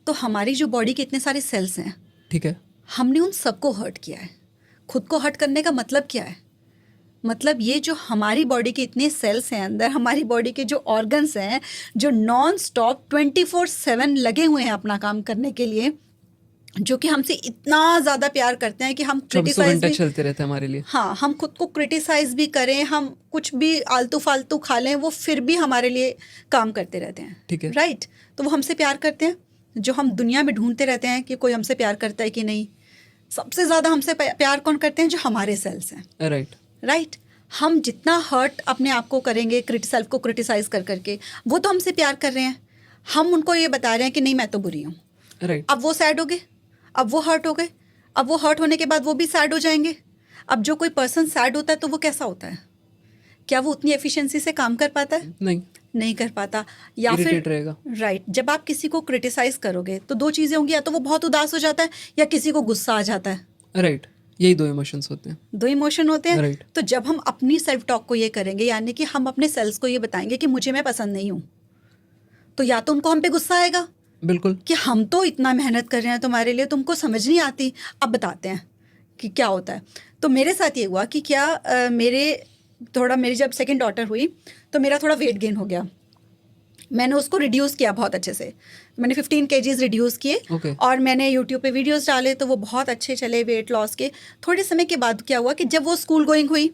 तो हमारी जो बॉडी के इतने सारे सेल्स हैं, ठीक है, हमने उन सबको हर्ट किया है। खुद को हर्ट करने का मतलब क्या है? मतलब ये जो हमारी बॉडी के इतने सेल्स हैं अंदर, हमारी बॉडी के जो ऑर्गन्स हैं, जो नॉन स्टॉप 24/7 लगे हुए हैं अपना काम करने के लिए, जो कि हमसे इतना ज़्यादा प्यार करते हैं कि हम क्रिटिसाइज भी चलते रहते हैं हमारे लिए। हाँ, हम खुद को क्रिटिसाइज भी करें, हम कुछ भी आलतू फालतू खा लें, वो फिर भी हमारे लिए काम करते रहते हैं। ठीक है, राइट। तो वो हमसे प्यार करते हैं, जो हम दुनिया में ढूंढते रहते हैं कि कोई हमसे प्यार करता है कि नहीं। सबसे ज़्यादा हमसे प्यार कौन करते हैं? जो हमारे सेल्स हैं। राइट। हम जितना हर्ट अपने आप को करेंगे सेल्फ को क्रिटिसाइज कर करके, वो तो हमसे प्यार कर रहे हैं। हम उनको ये बता रहे हैं कि नहीं मैं तो बुरी हूँ। अब वो सैड हो गए, अब वो हर्ट हो गए, अब वो हर्ट होने के बाद वो भी सैड हो जाएंगे। अब जो कोई पर्सन सैड होता है तो वो कैसा होता है? क्या वो उतनी एफिशिएंसी से काम कर पाता है? नहीं कर पाता। या फिर रहेगा। राइट। जब आप किसी को क्रिटिसाइज करोगे तो दो चीज़ें होंगी, या तो वो बहुत उदास हो जाता है या किसी को गुस्सा आ जाता है। राइट, यही दो इमोशंस होते हैं। दो इमोशन होते हैं। तो जब हम अपनी सेल्फ टॉक को ये करेंगे, यानी कि हम अपने सेल्स को ये बताएंगे कि मुझे मैं पसंद नहीं हूँ, तो या तो उनको हम पे गुस्सा आएगा, बिल्कुल, कि हम तो इतना मेहनत कर रहे हैं तुम्हारे लिए, तुमको समझ नहीं आती। अब बताते हैं कि क्या होता है। तो मेरे साथ ये हुआ कि क्या मेरी जब सेकंड डॉटर हुई तो मेरा थोड़ा वेट गेन हो गया। मैंने उसको रिड्यूस किया बहुत अच्छे से। मैंने 15 kgs रिड्यूस किए और मैंने यूट्यूब पे वीडियोस डाले, तो वो बहुत अच्छे चले वेट लॉस के। थोड़े समय के बाद क्या हुआ कि जब वो स्कूल गोइंग हुई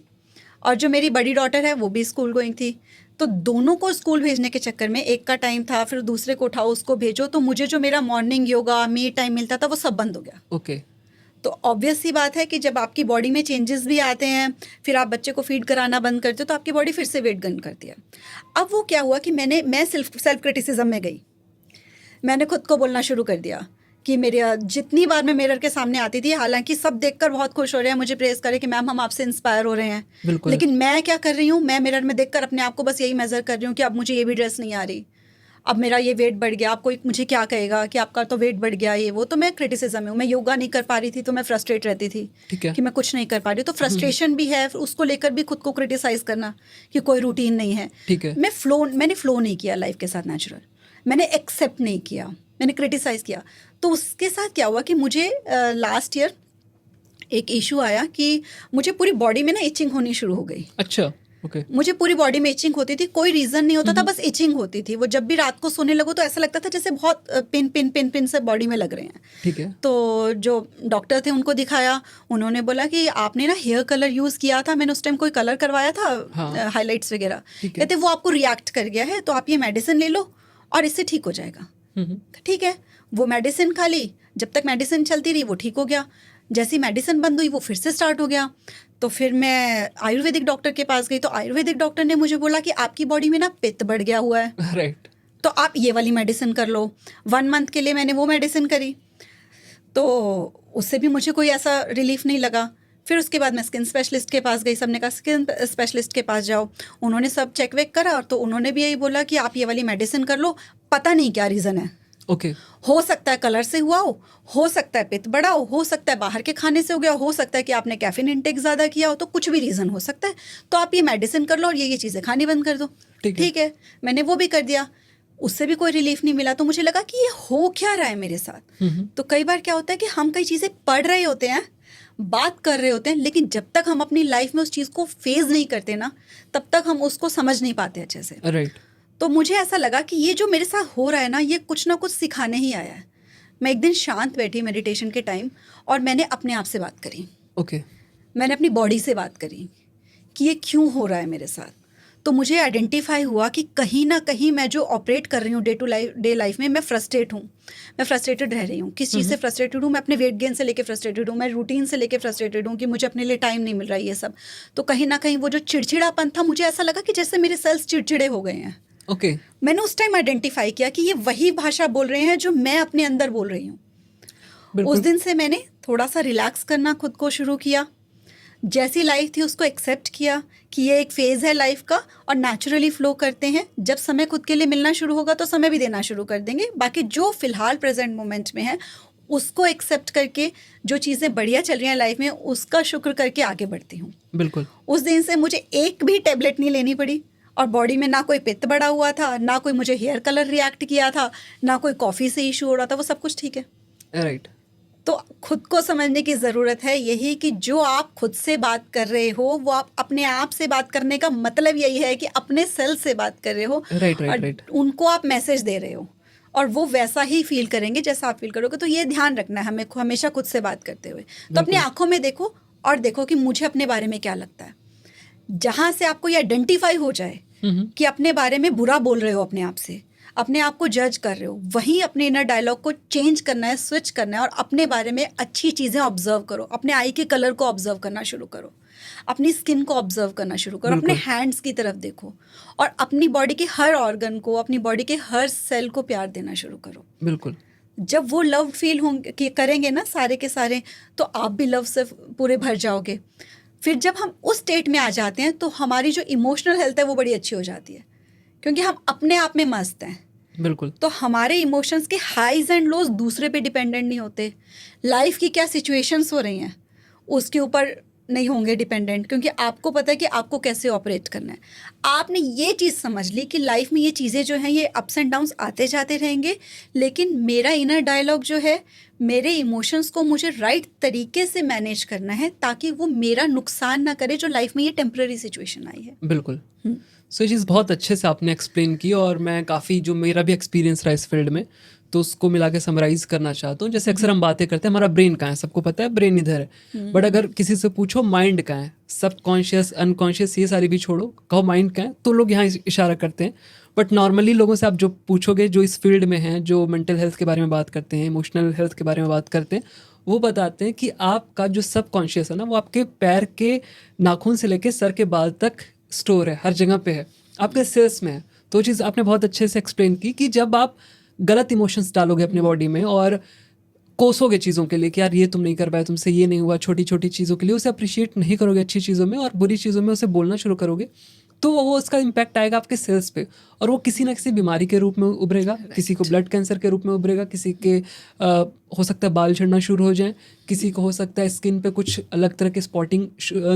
और जो मेरी बड़ी डॉटर है वो भी स्कूल गोइंग थी, तो दोनों को स्कूल भेजने के चक्कर में, एक का टाइम था फिर दूसरे को उठाओ उसको भेजो, तो मुझे जो मेरा मॉर्निंग योगा मी टाइम मिलता था वो सब बंद हो गया। तो ऑब्वियस सी बात है कि जब आपकी बॉडी में चेंजेस भी आते हैं, फिर आप बच्चे को फीड कराना बंद करते हो, तो आपकी बॉडी फिर से वेट गेन करती है। अब वो क्या हुआ कि मैं सेल्फ क्रिटिसिज्म में गई। मैंने खुद को बोलना शुरू कर दिया कि मेरे जितनी बार मैं मिरर के सामने आती थी, हालांकि सब देखकर बहुत खुश हो रहे हैं, मुझे प्रेस करे कि मैम हम आपसे इंस्पायर हो रहे हैं, लेकिन मैं क्या कर रही हूँ, मैं मिरर में देखकर अपने आप को बस यही मेजर कर रही हूँ कि अब मुझे ये भी ड्रेस नहीं आ रही, अब मेरा ये वेट बढ़ गया, आपको मुझे क्या कहेगा कि आपका तो वेट बढ़ गया, ये वो। तो मैं क्रिटिसिज्म में हूँ। मैं योगा नहीं कर पा रही थी तो मैं फ्रस्ट्रेट रहती थी कि मैं कुछ नहीं कर पा रही, तो फ्रस्ट्रेशन भी है, उसको लेकर भी खुद को क्रिटिसाइज करना कि कोई रूटीन नहीं है। मैंने फ्लो नहीं किया लाइफ के साथ नेचुरल, मैंने एक्सेप्ट नहीं किया, मैंने क्रिटिसाइज किया। तो उसके साथ क्या हुआ कि मुझे लास्ट ईयर एक इशू आया कि मुझे पूरी बॉडी में ना इचिंग होनी शुरू हो गई। अच्छा, मुझे पूरी बॉडी में इचिंग होती थी, कोई रीजन नहीं होता था, बस इचिंग होती थी। वो जब भी रात को सोने लगो तो ऐसा लगता था जैसे बहुत पिन से बॉडी में लग रहे हैं। ठीक है। तो जो डॉक्टर थे उनको दिखाया, उन्होंने बोला कि आपने ना हेयर कलर यूज किया था, मैंने उस टाइम कोई कलर करवाया था, हाईलाइट्स वगैरह, कहते वो आपको रिएक्ट कर गया है, तो आप ये मेडिसिन ले लो और इससे ठीक हो जाएगा। ठीक है, वो मेडिसिन खा ली, जब तक मेडिसिन चलती रही वो ठीक हो गया। जैसी मेडिसिन बंद हुई वो फिर से स्टार्ट हो गया। तो फिर मैं आयुर्वेदिक डॉक्टर के पास गई, तो आयुर्वेदिक डॉक्टर ने मुझे बोला कि आपकी बॉडी में ना पित्त बढ़ गया हुआ है। राइट। तो आप ये वाली मेडिसिन कर लो। 1 मंथ के लिए मैंने वो मेडिसिन करी, तो उससे भी मुझे कोई ऐसा रिलीफ नहीं लगा। फिर उसके बाद मैं स्किन स्पेशलिस्ट के पास गई, सबने कहा स्किन स्पेशलिस्ट के पास जाओ। उन्होंने सब चेक वेक करा, तो उन्होंने भी यही बोला कि आप ये वाली मेडिसिन कर लो, पता नहीं क्या रीज़न है। हो सकता है कलर से हुआ हो सकता है पित्त बढ़ा हो सकता है बाहर के खाने से हो गया, हो सकता है कि आपने कैफीन इंटेक ज़्यादा किया हो, तो कुछ भी रीज़न हो सकता है। तो आप ये मेडिसिन कर लो और ये चीज़ें खानी बंद कर दो। ठीक है, मैंने वो भी कर दिया। उससे भी कोई रिलीफ नहीं मिला। तो मुझे लगा कि ये हो क्या रहा है मेरे साथ। तो कई बार क्या होता है कि हम कई चीज़ें पढ़ रहे होते हैं, बात कर रहे होते हैं, लेकिन जब तक हम अपनी लाइफ में उस चीज़ को फेज नहीं करते ना, तब तक हम उसको समझ नहीं पाते अच्छे से। राइट। तो मुझे ऐसा लगा कि ये जो मेरे साथ हो रहा है ना, ये कुछ ना कुछ सिखाने ही आया है। मैं एक दिन शांत बैठी मेडिटेशन के टाइम, और मैंने अपने आप से बात करी। ओके। मैंने अपनी बॉडी से बात करी कि ये क्यों हो रहा है मेरे साथ। तो मुझे आइडेंटिफाई हुआ कि कहीं ना कहीं मैं जो ऑपरेट कर रही हूँ डे लाइफ में, मैं फ्रस्ट्रेट हूँ, मैं फ्रस्ट्रेटेड रह रही हूँ। किस चीज़ से फ्रस्ट्रेटेड हूँ? मैं अपने वेट गेन से लेके फ्रस्ट्रेटेड हूँ, मैं रूटीन से लेके फ्रस्ट्रेटेड हूँ कि मुझे अपने लिए टाइम नहीं मिल रहा है, ये सब। तो कहीं ना कहीं वो जो चिड़चिड़ापन था, मुझे ऐसा लगा कि जैसे मेरे सेल्स चिड़चिड़े हो गए हैं। ओके। मैंने उस टाइम आइडेंटिफाई किया कि ये वही भाषा बोल रहे हैं जो मैं अपने अंदर बोल रही हूँ। उस दिन से मैंने थोड़ा सा रिलैक्स करना खुद को शुरू किया। जैसी लाइफ थी उसको एक्सेप्ट किया कि ये एक फेज़ है लाइफ का, और नेचुरली फ्लो करते हैं। जब समय खुद के लिए मिलना शुरू होगा तो समय भी देना शुरू कर देंगे। बाकी जो फिलहाल प्रेजेंट मोमेंट में है उसको एक्सेप्ट करके, जो चीज़ें बढ़िया चल रही हैं लाइफ में, उसका शुक्र करके आगे बढ़ती हूँ। बिल्कुल। उस दिन से मुझे एक भी टेबलेट नहीं लेनी पड़ी, और बॉडी में ना कोई पित्त बढ़ा हुआ था, ना कोई मुझे हेयर कलर रिएक्ट किया था, ना कोई कॉफ़ी से इशू हो रहा था। वो सब कुछ ठीक है। राइट। तो खुद को समझने की ज़रूरत है। यही कि जो आप खुद से बात कर रहे हो, वो आप अपने आप से बात करने का मतलब यही है कि अपने सेल्फ से बात कर रहे हो। राइट। उनको आप मैसेज दे रहे हो, और वो वैसा ही फील करेंगे जैसा आप फील करोगे। तो ये ध्यान रखना है हमें हमेशा खुद से बात करते हुए। तो अपनी आंखों में देखो और देखो कि मुझे अपने बारे में क्या लगता है। जहाँ से आपको ये आइडेंटिफाई हो जाए कि अपने बारे में बुरा बोल रहे हो, अपने आप से अपने आप को जज कर रहे हो, वहीं अपने इनर डायलॉग को चेंज करना है, स्विच करना है, और अपने बारे में अच्छी चीज़ें ऑब्जर्व करो। अपने आई के कलर को ऑब्जर्व करना शुरू करो, अपनी स्किन को ऑब्जर्व करना शुरू करो, अपने हैंड्स की तरफ देखो, और अपनी बॉडी के हर ऑर्गन को, अपनी बॉडी के हर सेल को प्यार देना शुरू करो। बिल्कुल। जब वो लव फील होंगे कि करेंगे ना सारे के सारे, तो आप भी लव से पूरे भर जाओगे। फिर जब हम उस स्टेट में आ जाते हैं तो हमारी जो इमोशनल हेल्थ है वो बड़ी अच्छी हो जाती है, क्योंकि हम अपने आप में मस्त हैं। बिल्कुल। तो हमारे इमोशंस के हाईज एंड लोज दूसरे पे डिपेंडेंट नहीं होते। लाइफ की क्या सिचुएशंस हो रही हैं उसके ऊपर नहीं होंगे डिपेंडेंट, क्योंकि आपको पता है कि आपको कैसे ऑपरेट करना है। आपने ये चीज़ समझ ली कि लाइफ में ये चीज़ें जो हैं ये अप्स एंड डाउन्स आते जाते रहेंगे, लेकिन मेरा इनर डायलॉग जो है, मेरे इमोशंस को मुझे राइट तरीके से मैनेज करना है ताकि वो मेरा नुकसान ना करे, जो लाइफ में ये टेम्पररी सिचुएशन आई है। बिल्कुल। सो ये चीज़ बहुत अच्छे से आपने एक्सप्लेन की, और मैं काफ़ी, जो मेरा भी एक्सपीरियंस रहा इस फील्ड में, तो उसको मिला के समराइज़ करना चाहता हूँ। जैसे अक्सर हम बातें करते हैं हमारा ब्रेन कहाँ है, सबको पता है ब्रेन इधर है, बट अगर किसी से पूछो माइंड कहाँ है, सब कॉन्शियस अनकॉन्शियस ये सारी भी छोड़ो, कहो माइंड कहाँ है, तो लोग यहाँ इशारा करते हैं। बट नॉर्मली लोगों से आप जो पूछोगे, जो इस फील्ड में हैं, जो मेंटल हेल्थ के बारे में बात करते हैं, इमोशनल हेल्थ के बारे में बात करते हैं, वो बताते हैं कि आपका जो सब कॉन्शियस है ना, वो आपके पैर के नाखून से लेके सर के बाल तक स्टोर है, हर जगह पे है, आपके सेल्स में है। तो चीज़ आपने बहुत अच्छे से एक्सप्लेन की कि जब आप गलत इमोशंस डालोगे अपने बॉडी में और कोसोगे चीज़ों के लिए कि यार ये तुम नहीं कर पाए, तुमसे ये नहीं हुआ, छोटी छोटी चीज़ों के लिए उसे अप्रिशिएट नहीं करोगे अच्छी चीज़ों में, और बुरी चीज़ों में उसे बोलना शुरू करोगे, तो वो उसका इम्पैक्ट आएगा आपके सेल्स पे, और वो किसी ना किसी बीमारी के रूप में उभरेगा। किसी को ब्लड कैंसर के रूप में उभरेगा, किसी के हो सकता है बाल झड़ना शुरू हो जाए, किसी को हो सकता है स्किन पे कुछ अलग तरह के स्पॉटिंग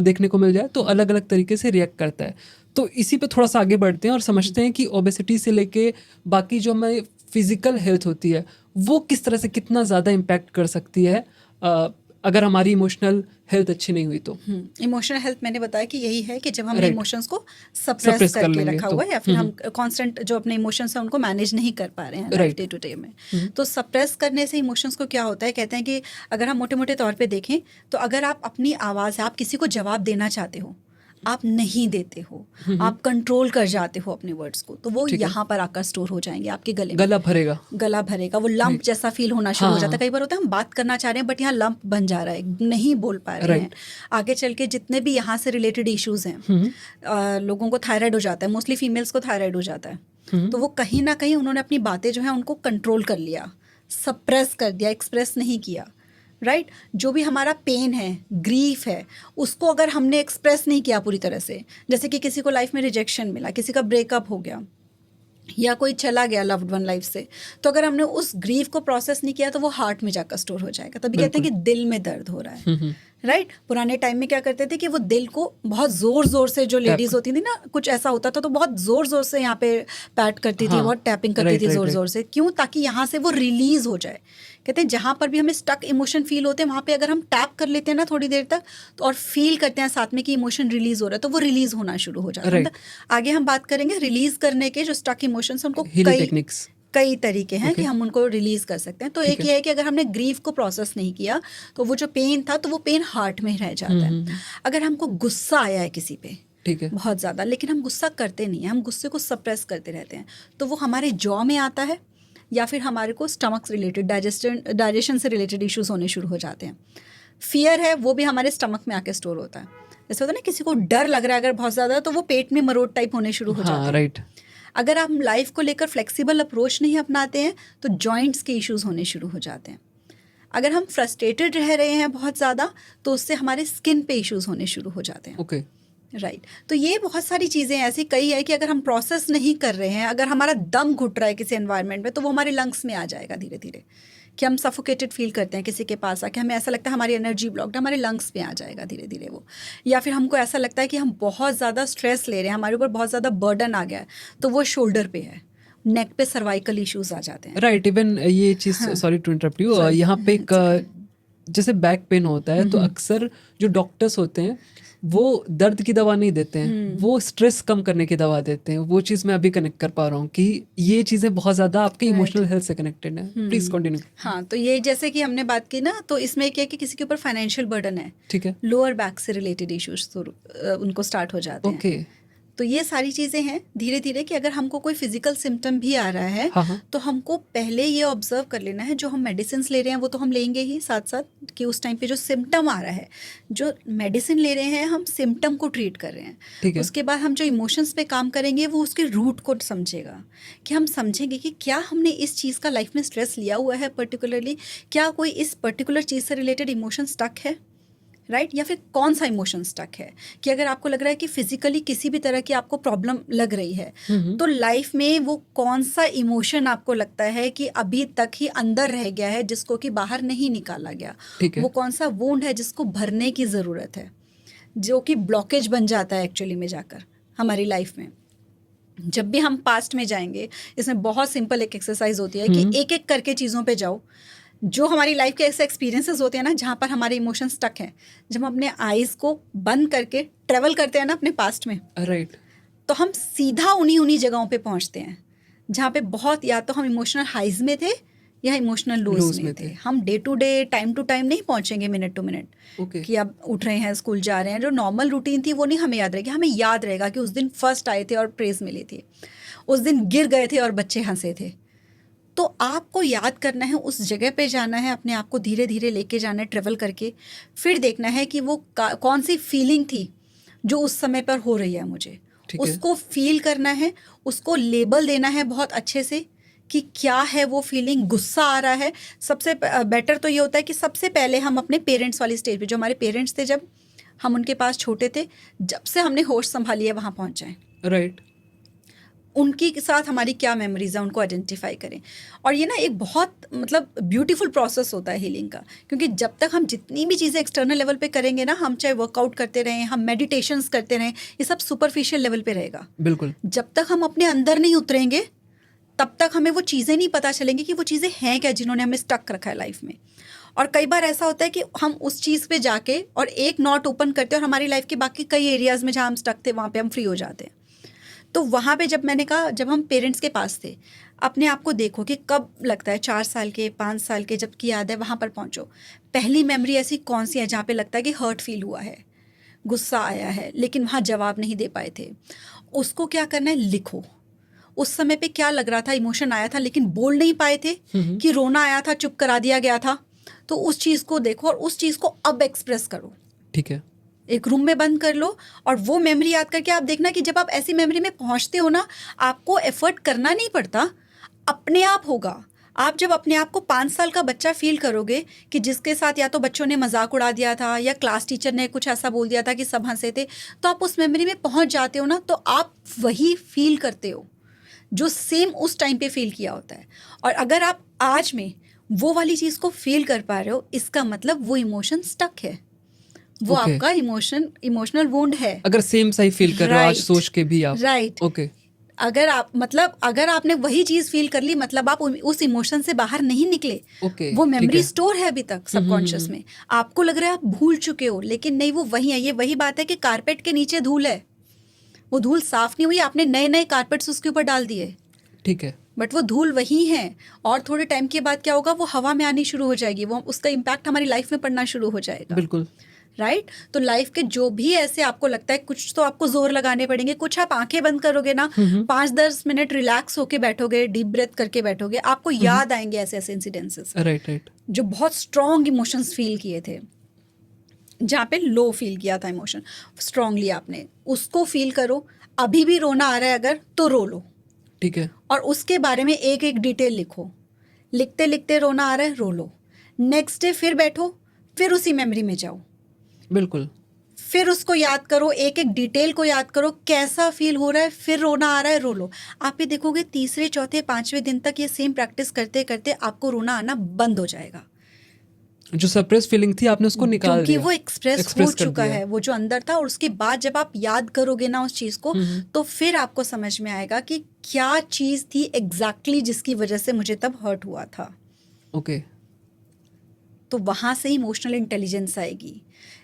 देखने को मिल जाए। तो अलग अलग तरीके से रिएक्ट करता है। तो इसी पे थोड़ा सा आगे बढ़ते हैं और समझते हैं कि ओबेसिटी से लेके बाकी जो हमारी फिजिकल हेल्थ होती है वो किस तरह से कितना ज़्यादा इम्पैक्ट कर सकती है अगर हमारी इमोशनल हेल्थ अच्छी नहीं हुई तो। इमोशनल हेल्थ मैंने बताया कि यही है कि जब हम Right. इमोशंस को सप्रेस कर करके लेंगे रखा तो। हुआ है, या फिर हम कांस्टेंट जो अपने इमोशंस हैं उनको मैनेज नहीं कर पा रहे हैं Right. डे टू डे में। तो सप्रेस करने से इमोशंस को क्या होता है, कहते हैं कि अगर हम मोटे मोटे तौर पे देखें तो अगर आप अपनी आवाज़, आप किसी को जवाब देना चाहते हो, आप नहीं देते हो, आप कंट्रोल कर जाते हो अपने वर्ड्स को, तो वो यहाँ पर आकर स्टोर हो जाएंगे आपके गले में, गला भरेगा, वो लंप जैसा फील होना शुरू हो जाता है। कई बार होता है हम बात करना चाह रहे हैं बट यहाँ लंप बन जा रहा है, नहीं बोल पा रहे हैं। आगे चल के जितने भी यहाँ से रिलेटेड इश्यूज हैं, लोगों को थायराइड हो जाता है, मोस्टली फीमेल्स को थायराइड हो जाता है, तो वो कहीं ना कहीं उन्होंने अपनी बातें जो है उनको कंट्रोल कर लिया, सप्रेस कर दिया, एक्सप्रेस नहीं किया। राइट जो भी हमारा पेन है, ग्रीफ है, उसको अगर हमने एक्सप्रेस नहीं किया पूरी तरह से, जैसे कि किसी को लाइफ में रिजेक्शन मिला, किसी का ब्रेकअप हो गया, या कोई चला गया लव्ड वन लाइफ से, तो अगर हमने उस ग्रीफ को प्रोसेस नहीं किया तो वो हार्ट में जाकर स्टोर हो जाएगा। तभी कहते हैं कि दिल में दर्द हो रहा है, राइट। पुराने टाइम में क्या करते थे कि वो दिल को बहुत जोर जोर से, जो लेडीज होती थी ना, कुछ ऐसा होता था तो बहुत जोर जोर से यहाँ पे पैट करती थी, बहुत टैपिंग करती थी जोर जोर से। क्यों? ताकि यहाँ से वो रिलीज हो जाए। कहते हैं जहाँ पर भी हमें स्टक इमोशन फील होते हैं वहाँ पे अगर हम टैप कर लेते हैं ना थोड़ी देर तक, तो और फील करते हैं साथ में कि इमोशन रिलीज हो रहा है, तो वो रिलीज होना शुरू हो जाता है। आगे हम बात करेंगे रिलीज करने के जो स्टक इमोशंस, उनको कई तरीके हैं कि हम उनको रिलीज कर सकते हैं। तो एक ये है कि अगर हमने ग्रीफ को प्रोसेस नहीं किया तो वो जो पेन था तो वो पेन हार्ट में रह जाता है। अगर हमको गुस्सा आया है किसी पे, ठीक है, बहुत ज़्यादा, लेकिन हम गुस्सा करते नहीं हैं, हम गुस्से को सप्रेस करते रहते हैं, तो वो हमारे जॉ में आता है या फिर हमारे को स्टमक से रिलेटेड, डाइजेशन से रिलेटेड इश्यूज होने शुरू हो जाते हैं। फियर है वो भी हमारे स्टमक में आके स्टोर होता है। जैसे होता है ना किसी को डर लग रहा है अगर बहुत ज़्यादा, तो वो पेट में मरोड़ टाइप होने शुरू हो जाता है, राइट। अगर हम लाइफ को लेकर फ्लेक्सिबल अप्रोच नहीं अपनाते हैं तो जॉइंट्स के इश्यूज होने शुरू हो जाते हैं। अगर हम फ्रस्ट्रेटेड रह रहे हैं बहुत ज़्यादा तो उससे हमारे स्किन पे इश्यूज होने शुरू हो जाते हैं, ओके, राइट। तो ये बहुत सारी चीज़ें ऐसी कई है कि अगर हम प्रोसेस नहीं कर रहे हैं, अगर हमारा दम घुट रहा है किसी एनवायरनमेंट में, तो वो हमारे लंग्स में आ जाएगा धीरे धीरे, कि हम सफोकेटेड फील करते हैं किसी के पास आके, हमें ऐसा लगता है हमारी एनर्जी ब्लॉक्ड, हमारे लंग्स में आ जाएगा धीरे धीरे वो। या फिर हमको ऐसा लगता है कि हम बहुत ज़्यादा स्ट्रेस ले रहे हैं, हमारे ऊपर बहुत ज़्यादा बर्डन आ गया है, तो वो शोल्डर पे है, नेक पे सर्वाइकल इश्यूज आ जाते हैं, राइट। इवन ये चीज़, सॉरी टू इंटरप्ट यू, यहाँ पे एक जैसे बैक पेन होता है तो अक्सर जो डॉक्टर्स होते हैं वो दर्द की दवा नहीं देते हैं, वो स्ट्रेस कम करने की दवा देते हैं। वो चीज़ मैं अभी कनेक्ट कर पा रहा हूँ कि ये चीज़ें बहुत ज़्यादा आपके इमोशनल हेल्थ से कनेक्टेड है। Please continue. हाँ, तो ये जैसे कि हमने बात की ना, तो इसमें क्या है कि किसी के ऊपर फाइनेंशियल बर्डन है, ठीक है, लोअर बैक से रिलेटेड इश्यूज तो उनको स्टार्ट हो जाते हैं, ओके। तो ये सारी चीज़ें हैं धीरे धीरे कि अगर हमको कोई फिजिकल सिम्टम भी आ रहा है, हाँ, तो हमको पहले ये ऑब्जर्व कर लेना है, जो हम मेडिसिन ले रहे हैं वो तो हम लेंगे ही साथ साथ, कि उस टाइम पे जो सिम्टम आ रहा है, जो मेडिसिन ले रहे हैं हम सिम्टम को ट्रीट कर रहे हैं। उसके बाद हम जो इमोशंस पे काम करेंगे वो उसके रूट को समझेगा, कि हम समझेंगे कि क्या हमने इस चीज़ का लाइफ में स्ट्रेस लिया हुआ है पर्टिकुलरली, क्या कोई इस पर्टिकुलर चीज़ से रिलेटेड इमोशन स्टक है, राइट, या फिर कौन सा इमोशन स्टक है। कि अगर आपको लग रहा है कि फिजिकली किसी भी तरह की आपको प्रॉब्लम लग रही है, तो लाइफ में वो कौन सा इमोशन आपको लगता है कि अभी तक ही अंदर रह गया है, जिसको कि बाहर नहीं निकाला गया, वो कौन सा वुंड है जिसको भरने की ज़रूरत है, जो कि ब्लॉकेज बन जाता है एक्चुअली में जाकर हमारी लाइफ में। जब भी हम पास्ट में जाएंगे, इसमें बहुत सिंपल एक एक्सरसाइज होती है कि एक एक करके चीज़ों पे जाओ, जो हमारी लाइफ के ऐसे एक्सपीरियंसेस होते हैं ना जहाँ पर हमारे इमोशन स्टक हैं, जब हम अपने आईज को बंद करके ट्रेवल करते हैं ना अपने पास्ट में, राइट, तो हम सीधा उन्हीं जगहों पे पहुँचते हैं जहाँ पे बहुत, या तो हम इमोशनल हाइज में थे या इमोशनल लोज में थे। हम day to day, time to time नहीं पहुँचेंगे, मिनट टू मिनट, कि अब उठ रहे हैं, स्कूल जा रहे हैं, जो नॉर्मल रूटीन थी वो नहीं हमें याद रहेगी। हमें याद रहेगा कि उस दिन फर्स्ट आए थे और प्रेज मिली थी, उस दिन गिर गए थे और बच्चे हंसे थे। तो आपको याद करना है, उस जगह पे जाना है, अपने आप को धीरे धीरे लेके जाना है ट्रेवल करके, फिर देखना है कि वो कौन सी फीलिंग थी जो उस समय पर हो रही है मुझे, उसको फील करना है, उसको लेबल देना है बहुत अच्छे से कि क्या है वो फीलिंग। गुस्सा आ रहा है, सबसे बेटर तो ये होता है कि सबसे पहले हम अपने पेरेंट्स वाली स्टेज पे, जो हमारे पेरेंट्स थे जब हम उनके पास छोटे थे, जब से हमने होश संभाली है वहाँ पहुँच जाएं, राइट। उनके साथ हमारी क्या मेमोरीज है उनको आइडेंटिफाई करें। और ये ना एक बहुत मतलब ब्यूटीफुल प्रोसेस होता है हीलिंग का, क्योंकि जब तक हम जितनी भी चीज़ें एक्सटर्नल लेवल पे करेंगे ना, हम चाहे वर्कआउट करते रहें, हम मेडिटेशंस करते रहें, ये सब सुपरफिशियल लेवल पे रहेगा। बिल्कुल। जब तक हम अपने अंदर नहीं उतरेंगे तब तक हमें वो चीज़ें नहीं पता चलेंगी कि वो चीज़ें हैं क्या जिन्होंने हमें स्टक रखा है लाइफ में। और कई बार ऐसा होता है कि हम उस चीज़ पे जाके और एक नॉट ओपन करते हैं और हमारी लाइफ के बाकी कई एरियाज़ में जहाँ हम स्टक थे वहाँ पे हम फ्री हो जाते हैं। तो वहाँ पे जब मैंने कहा, जब हम पेरेंट्स के पास थे, अपने आप को देखो कि कब लगता है 4 साल के, 5 साल के, जब की याद है वहाँ पर पहुँचो। पहली मेमोरी ऐसी कौन सी है जहाँ पे लगता है कि हर्ट फील हुआ है, गुस्सा आया है, लेकिन वहाँ जवाब नहीं दे पाए थे। उसको क्या करना है, लिखो। उस समय पे क्या लग रहा था, इमोशन आया था लेकिन बोल नहीं पाए थे, कि रोना आया था, चुप करा दिया गया था, तो उस चीज़ को देखो और उस चीज़ को अब एक्सप्रेस करो। ठीक है, एक रूम में बंद कर लो और वो मेमोरी याद करके आप देखना कि जब आप ऐसी मेमोरी में पहुंचते हो ना, आपको एफर्ट करना नहीं पड़ता, अपने आप होगा। आप जब अपने आप को 5 साल का बच्चा फील करोगे कि जिसके साथ या तो बच्चों ने मजाक उड़ा दिया था या क्लास टीचर ने कुछ ऐसा बोल दिया था कि सब हंसे थे, तो आप उस मेमोरी में पहुंच जाते हो ना, तो आप वही फील करते हो जो सेम उस टाइम पे फील किया होता है। और अगर आप आज में वो वाली चीज़ को फील कर पा रहे हो, इसका मतलब वो इमोशन स्टक है, वो Okay. आपका इमोशनल वुंड है। अगर सेम सही फील कर रहे हो आज सोच के भी आप। राइट। ओके। अगर आपने वही चीज फील कर ली, मतलब आप उस इमोशन से बाहर नहीं निकले। Okay, वो ठीक मेमोरी है। स्टोर है अभी तक सबकॉन्शियस में। आपको लग रहा है आप भूल चुके हो, लेकिन नहीं, वो वही है। ये वही बात है कि कारपेट के नीचे धूल है, वो धूल साफ नहीं हुई, आपने नए नए कारपेट्स उसके ऊपर डाल दिए, ठीक है, बट वो धूल वही है। और थोड़े टाइम के बाद क्या होगा, वो हवा में आनी शुरू हो जाएगी, वो उसका इम्पैक्ट हमारी लाइफ में पड़ना शुरू हो जाएगा। बिल्कुल। राइट। तो लाइफ के जो भी ऐसे आपको लगता है, कुछ तो आपको जोर लगाने पड़ेंगे, कुछ आप आंखें बंद करोगे ना, 5-10 मिनट रिलैक्स होके बैठोगे, डीप ब्रेथ करके बैठोगे, आपको याद आएंगे ऐसे ऐसे इंसिडेंसेस, राइट, जो बहुत स्ट्रॉन्ग इमोशंस फील किए थे, जहाँ पे लो फील किया था इमोशन स्ट्रांगली, आपने उसको फील करो। अभी भी रोना आ रहा है अगर, तो रो लो, ठीक है, और उसके बारे में एक एक डिटेल लिखो। लिखते लिखते रोना आ रहा है, रो लो। नेक्स्ट डे फिर बैठो, फिर उसी मेमोरी में जाओ, बिल्कुल, फिर उसको याद करो, एक एक डिटेल को याद करो, कैसा फील हो रहा है, फिर रोना आ रहा है, रो लो। आप ये देखोगे तीसरे चौथे पांचवें दिन तक ये सेम प्रैक्टिस करते करते आपको रोना आना बंद हो जाएगा। जो सप्रेस फीलिंग थी आपने उसको निकाल क्योंकि दिया, वो एक्सप्रेस हो चुका है, वो जो अंदर था। और उसके बाद जब आप याद करोगे ना उस चीज को, तो फिर आपको समझ में आएगा कि क्या चीज थी एग्जैक्टली जिसकी वजह से मुझे तब हर्ट हुआ था। ओके। तो वहाँ से इमोशनल इंटेलिजेंस आएगी।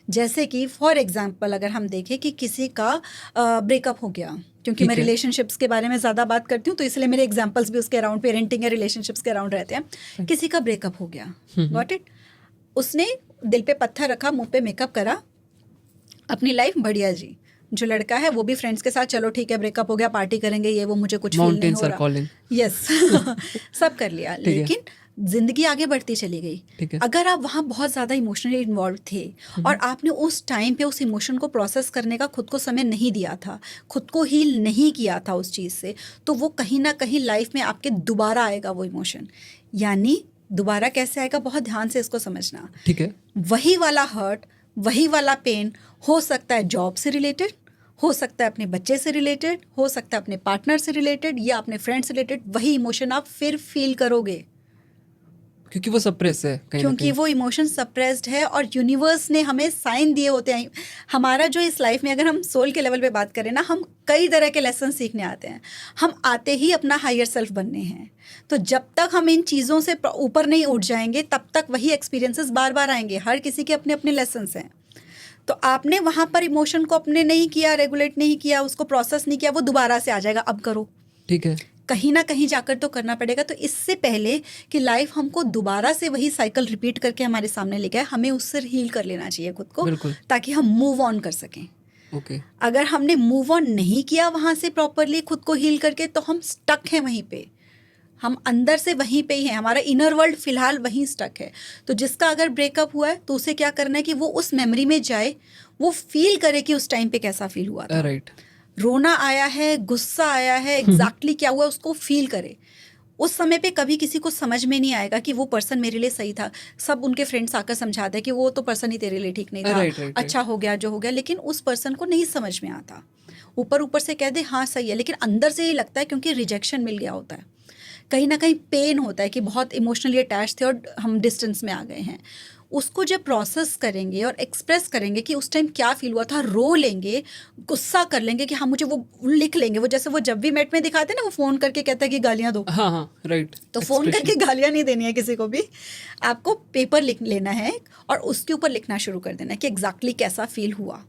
जैसे कि फॉर एग्जांपल अगर हम देखें कि किसी का ब्रेकअप हो गया, क्योंकि मैं रिलेशनशिप्स के बारे में ज़्यादा बात करती हूँ, तो इसलिए मेरे एग्जांपल्स भी उसके अराउंड पेरेंटिंग या रिलेशनशिप्स के अराउंड रहते हैं। किसी का ब्रेकअप हो गया, गॉट इट, उसने दिल पे पत्थर रखा, मुंह पे मेकअप करा, अपनी लाइफ बढ़िया जी। जो लड़का है वो भी फ्रेंड्स के साथ, चलो ठीक है ब्रेकअप हो गया, पार्टी करेंगे, ये वो, मुझे कुछ फील नहीं हो रहा, यस सब कर लिया, लेकिन जिंदगी आगे बढ़ती चली गई। अगर आप वहाँ बहुत ज़्यादा इमोशनली इन्वॉल्व थे और आपने उस टाइम पे उस इमोशन को प्रोसेस करने का खुद को समय नहीं दिया था, खुद को हील नहीं किया था उस चीज़ से, तो वो कहीं ना कहीं लाइफ में आपके दोबारा आएगा वो इमोशन। यानी दोबारा कैसे आएगा, बहुत ध्यान से इसको समझना, ठीक है। वही वाला हर्ट, वही वाला पेन हो सकता है जॉब से रिलेटेड, हो सकता है अपने बच्चे से रिलेटेड, हो सकता है अपने पार्टनर से रिलेटेड, या अपने फ्रेंड से रिलेटेड। वही इमोशन आप फिर फील करोगे, क्योंकि वो सप्रेस है, क्योंकि वो इमोशन सप्रेस्ड है। और यूनिवर्स ने हमें साइन दिए होते हैं। हमारा जो इस लाइफ में, अगर हम सोल के लेवल पे बात करें ना, हम कई तरह के लेसन सीखने आते हैं। हम आते ही अपना हायर सेल्फ बनने हैं, तो जब तक हम इन चीज़ों से ऊपर नहीं उठ जाएंगे, तब तक वही एक्सपीरियंसेस बार बार आएंगे। हर किसी के अपने अपने लेसन्स हैं। तो आपने वहाँ पर इमोशन को अपने नहीं किया, रेगुलेट नहीं किया, उसको प्रोसेस नहीं किया, वो दोबारा से आ जाएगा, अब करो, ठीक है। कहीं ना कहीं जाकर तो करना पड़ेगा। तो इससे पहले कि लाइफ हमको दोबारा से वही साइकिल रिपीट करके हमारे सामने लेके आए, हमें उससे हील कर लेना चाहिए खुद को, ताकि हम मूव ऑन कर सकें। ओके। अगर हमने मूव ऑन नहीं किया वहाँ से प्रॉपरली खुद को हील करके, तो हम स्टक हैं वहीं पे, हम अंदर से वहीं पे ही हैं, हमारा इनर वर्ल्ड फिलहाल वहीं स्टक है। तो जिसका अगर ब्रेकअप हुआ है, तो उसे क्या करना है कि वो उस मेमोरी में जाए, वो फील करे कि उस टाइम पे कैसा फील हुआ था, राइट। रोना आया है, गुस्सा आया है, एग्जैक्टली क्या हुआ उसको फील करे। उस समय पे कभी किसी को समझ में नहीं आएगा कि वो पर्सन मेरे लिए सही था। सब उनके फ्रेंड्स आकर समझाते हैं कि वो तो पर्सन ही तेरे लिए ठीक नहीं था, अच्छा हो गया जो हो गया, लेकिन उस पर्सन को नहीं समझ में आता। ऊपर ऊपर से कह दे हाँ सही है, लेकिन अंदर से ये लगता है, क्योंकि रिजेक्शन मिल गया होता है, कहीं ना कहीं पेन होता है कि बहुत इमोशनली अटैच थे और हम डिस्टेंस में आ गए हैं। उसको जब प्रोसेस करेंगे और एक्सप्रेस करेंगे कि उस टाइम क्या फील हुआ था, रो लेंगे, गुस्सा कर लेंगे कि हाँ मुझे, वो लिख लेंगे। वो जैसे वो जब भी मेट में दिखाते हैं ना, वो फ़ोन करके कहता है कि गालियाँ दो, हाँ हाँ राइट। तो फ़ोन करके गालियाँ नहीं देनी है किसी को भी, आपको पेपर लिख लेना है और उसके ऊपर लिखना शुरू कर देना है कि एग्जैक्टली कैसा फील हुआ।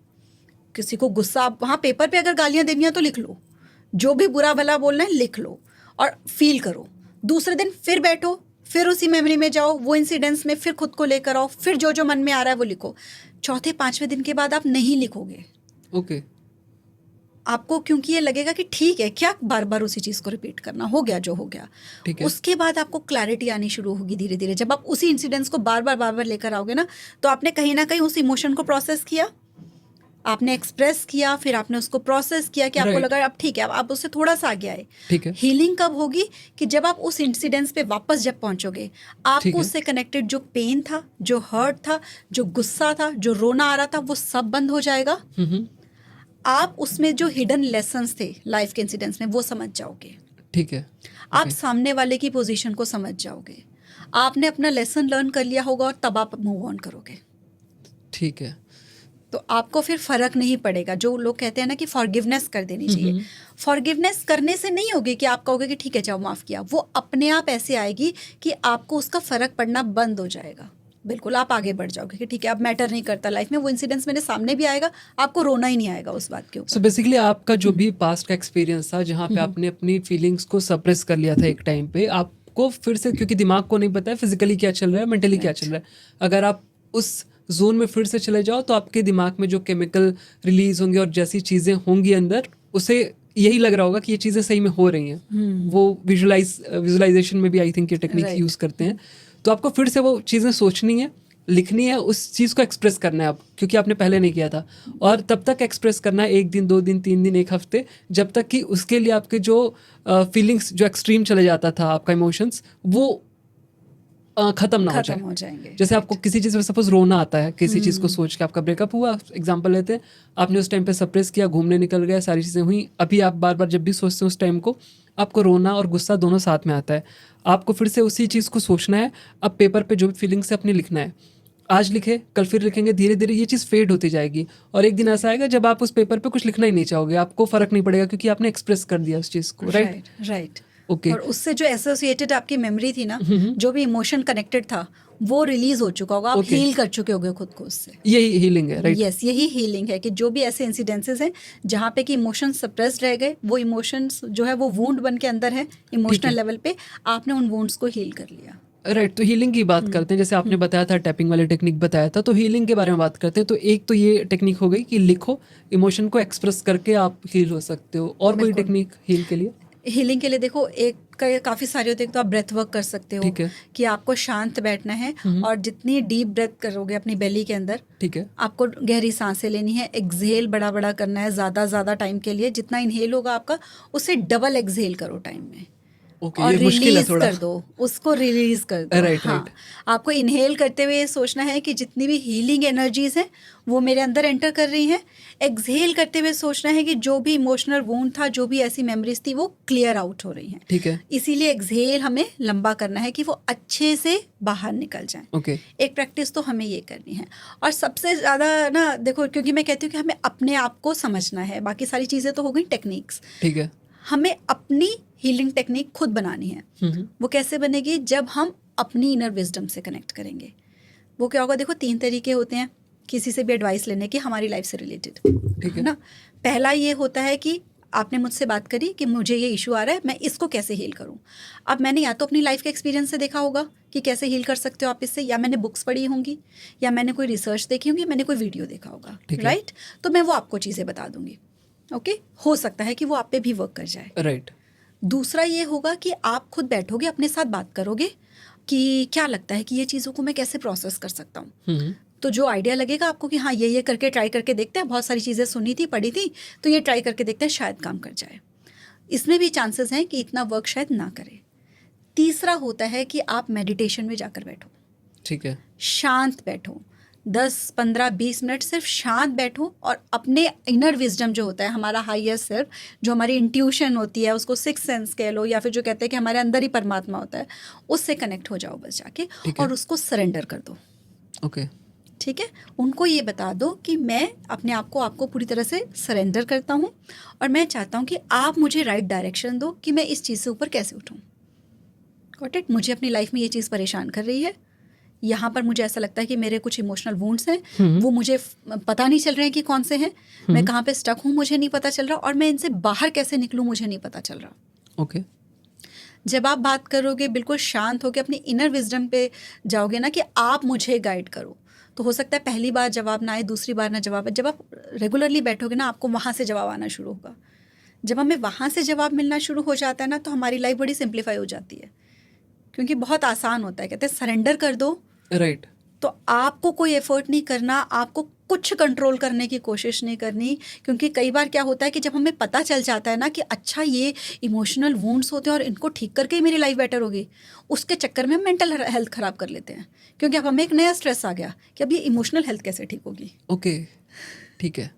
किसी को गुस्सा, वहाँ पेपर पे अगर गालियाँ देनी है तो लिख लो, जो भी बुरा भला बोलना है लिख लो और फील करो। दूसरे दिन फिर बैठो, फिर उसी मेमोरी में जाओ, वो इंसिडेंट्स में फिर खुद को लेकर आओ, फिर जो जो मन में आ रहा है वो लिखो। चौथे पांचवें दिन के बाद आप नहीं लिखोगे। ओके। आपको क्योंकि ये लगेगा कि ठीक है, क्या बार बार उसी चीज़ को रिपीट करना, हो गया जो हो गया। उसके बाद आपको क्लैरिटी आनी शुरू होगी धीरे धीरे। जब आप उसी इंसिडेंट्स को बार बार लेकर आओगे ना, तो आपने कहीं ना कहीं उस इमोशन को प्रोसेस किया, आपने एक्सप्रेस किया, फिर आपने उसको प्रोसेस किया कि आपको लगा अब ठीक है, अब आप उससे थोड़ा सा आगे आए। ठीक है। हीलिंग कब होगी कि जब आप उस इंसिडेंस पे वापस जब पहुंचोगे, आपको उससे कनेक्टेड जो पेन था, जो हर्ट था, जो गुस्सा था, जो रोना आ रहा था, वो सब बंद हो जाएगा। आप उसमें जो हिडन लेसन्स थे लाइफ के इंसिडेंट्स में, वो समझ जाओगे। ठीक है। आप सामने वाले की पोजीशन को समझ जाओगे, आपने अपना लेसन लर्न कर लिया होगा और तब आप मूव ऑन करोगे। ठीक है। तो आपको फिर फर्क नहीं पड़ेगा। जो लोग कहते हैं ना कि फॉरगिवनेस कर देनी चाहिए, फॉरगिवनेस करने से नहीं होगी कि आप कहोगे कि ठीक है जाओ माफ़ किया, वो अपने आप ऐसे आएगी कि आपको उसका फ़र्क पड़ना बंद हो जाएगा। बिल्कुल आप आगे बढ़ जाओगे कि ठीक है अब मैटर नहीं करता लाइफ में, वो इंसिडेंट्स मेरे सामने भी आएगा, आपको रोना ही नहीं आएगा उस बात के ऊपर। सो बेसिकली आपका जो भी पास्ट का एक्सपीरियंस था जहाँ पे आपने अपनी फीलिंग्स को सप्रेस कर लिया था एक टाइम पे, आपको फिर से, क्योंकि दिमाग को नहीं पता है फिजिकली क्या चल रहा है, मेंटली क्या चल रहा है, अगर आप उस जोन में फिर से चले जाओ तो आपके दिमाग में जो केमिकल रिलीज होंगे और जैसी चीज़ें होंगी अंदर, उसे यही लग रहा होगा कि ये चीज़ें सही में हो रही हैं। वो विजुलाइजेशन में भी आई थिंक ये टेक्निक यूज़ करते हैं। तो आपको फिर से वो चीज़ें सोचनी है, लिखनी है, उस चीज़ को एक्सप्रेस करना है आप, क्योंकि आपने पहले नहीं किया था, और तब तक एक्सप्रेस करना है 1 दिन 2 दिन 3 दिन 1 हफ्ते, जब तक कि उसके लिए आपके जो फीलिंग्स जो एक्सट्रीम चले जाता था आपका इमोशंस, वो खत्म ना हो जाएंगे। जैसे आपको किसी चीज़ में सपोज रोना आता है, किसी चीज़ को सोच के, आपका ब्रेकअप हुआ एग्जांपल लेते हैं, आपने उस टाइम पे सप्रेस किया, घूमने निकल गए, सारी चीज़ें हुई, अभी आप बार बार जब भी सोचते हैं उस टाइम को, आपको रोना और गुस्सा दोनों साथ में आता है। आपको फिर से उसी चीज़ को सोचना है, अब पेपर पे जो भी फीलिंग्स है अपनी लिखना है, आज लिखे कल फिर लिखेंगे, धीरे धीरे ये चीज़ फेड होती जाएगी, और एक दिन ऐसा आएगा जब आप उस पेपर पे कुछ लिखना ही नहीं चाहोगे, आपको फर्क नहीं पड़ेगा क्योंकि आपने एक्सप्रेस कर दिया उस चीज़ को। राइट। ओके। और उससे जो एसोसिएटेड आपकी मेमोरी थी ना, जो भी इमोशन कनेक्टेड था, वो रिलीज हो चुका होगा, आप हील कर चुके होगे खुद को उससे। यही हीलिंग है, राइट? यस, यही हीलिंग है कि जो भी ऐसे इंसिडेंसेस हैं जहाँ पे कि इमोशंस सप्रेस्ड रह गए, वो इमोशंस जो है वो वुंड बन के अंदर है इमोशनल लेवल पे, आपने उन वुंड्स को हील कर लिया। राइट। तो हीलिंग की बात करते हैं, जैसे आपने बताया था टैपिंग वाली टेक्निक बताया था, तो हीलिंग के बारे में बात करते हैं। तो एक तो ये टेक्निक हो गई कि लिखो, इमोशन को एक्सप्रेस करके आप हील हो सकते हो, और कोई टेक्निक हील के लिए? हीलिंग के लिए देखो एक काफ़ी सारे होते हैं। तो आप ब्रेथ वर्क कर सकते हो, कि आपको शांत बैठना है और जितनी डीप ब्रेथ करोगे अपनी बेली के अंदर, ठीक है, आपको गहरी सांसें लेनी है, एक्सहेल बड़ा बड़ा करना है ज़्यादा टाइम के लिए, जितना इनहेल होगा आपका उससे डबल एक्सहेल करो टाइम में। और रिलीज कर दो, उसको रिलीज कर दो। हाँ, आपको इनहेल करते हुए सोचना है कि जितनी भी हीलिंग एनर्जीज हैं वो मेरे अंदर एंटर कर रही हैं। एक्सहेल करते हुए सोचना है कि जो भी इमोशनल वुंड था, जो भी ऐसी मेमोरीज थी, वो क्लियर आउट हो रही हैं। ठीक है, इसीलिए एक्सहेल हमें लंबा करना है कि वो अच्छे से बाहर निकल जाए। ओके, एक प्रैक्टिस तो हमें ये करनी है। और सबसे ज़्यादा ना देखो, क्योंकि मैं कहती हूँ कि हमें अपने आप को समझना है, बाकी सारी चीज़ें तो हो गई टेक्निक्स। ठीक है, हमें अपनी हीलिंग टेक्निक खुद बनानी है। वो कैसे बनेगी? जब हम अपनी इनर विजडम से कनेक्ट करेंगे। वो क्या होगा? देखो 3 तरीके होते हैं किसी से भी एडवाइस लेने के हमारी लाइफ से रिलेटेड, ठीक है ना। पहला ये होता है कि आपने मुझसे बात करी कि मुझे ये इशू आ रहा है, मैं इसको कैसे हील करूं। अब मैंने या तो अपनी लाइफ के एक्सपीरियंस से देखा होगा कि कैसे हील कर सकते हो आप इससे, या मैंने बुक्स पढ़ी होंगी, या मैंने कोई रिसर्च देखी होगी, मैंने कोई वीडियो देखा होगा, राइट। तो मैं वो आपको चीज़ें बता दूंगी। ओके, हो सकता है कि वो आप पे भी वर्क कर जाए, राइट। दूसरा ये होगा कि आप खुद बैठोगे, अपने साथ बात करोगे कि क्या लगता है कि ये चीज़ों को मैं कैसे प्रोसेस कर सकता हूँ। तो जो आइडिया लगेगा आपको कि हाँ ये करके ट्राई करके देखते हैं, बहुत सारी चीज़ें सुनी थी, पढ़ी थी, तो ये ट्राई करके देखते हैं, शायद काम कर जाए। इसमें भी चांसेस हैं कि इतना वर्क शायद ना करे। तीसरा होता है कि आप मेडिटेशन में जाकर बैठो, ठीक है, शांत बैठो, 10, 15, 20 मिनट सिर्फ शांत बैठो और अपने इनर विजडम जो होता है, हमारा हायर सेल्फ, जो हमारी इंट्यूशन होती है, उसको सिक्स सेंस कह लो, या फिर जो कहते हैं कि हमारे अंदर ही परमात्मा होता है, उससे कनेक्ट हो जाओ बस जाके, और उसको सरेंडर कर दो। ओके, ठीक है, उनको ये बता दो कि मैं अपने आप को आपको पूरी तरह से सरेंडर करता हूँ और मैं चाहता हूँ कि आप मुझे राइट डायरेक्शन दो कि मैं इस चीज़ से ऊपर कैसे उठूँ। Got it? मुझे अपनी लाइफ में ये चीज़ परेशान कर रही है, यहाँ पर मुझे ऐसा लगता है कि मेरे कुछ इमोशनल वुंड्स हैं, वो मुझे पता नहीं चल रहे हैं कि कौन से हैं, मैं कहाँ पे स्टक हूँ मुझे नहीं पता चल रहा, और मैं इनसे बाहर कैसे निकलूँ मुझे नहीं पता चल रहा। ओके, जब आप बात करोगे बिल्कुल शांत होकर अपनी इनर विजडम पे जाओगे ना कि आप मुझे गाइड करो, तो हो सकता है पहली बार जवाब ना आए, दूसरी बार ना जवाब आए। जब आप रेगुलरली बैठोगे ना, आपको वहाँ से जवाब आना शुरू होगा। जब हमें वहाँ से जवाब मिलना शुरू हो जाता है ना, तो हमारी लाइफ बड़ी सिंप्लीफाई हो जाती है, क्योंकि बहुत आसान होता है। कहते हैं सरेंडर कर दो, राइट। तो आपको कोई एफर्ट नहीं करना, आपको कुछ कंट्रोल करने की कोशिश नहीं करनी, क्योंकि कई बार क्या होता है कि जब हमें पता चल जाता है ना कि अच्छा ये इमोशनल वुंड्स होते हैं और इनको ठीक करके ही मेरी लाइफ बेटर होगी, उसके चक्कर में हम मेंटल हेल्थ ख़राब कर लेते हैं, क्योंकि अब हमें एक नया स्ट्रेस आ गया कि अब ये इमोशनल हेल्थ कैसे ठीक होगी। ओके, ठीक है।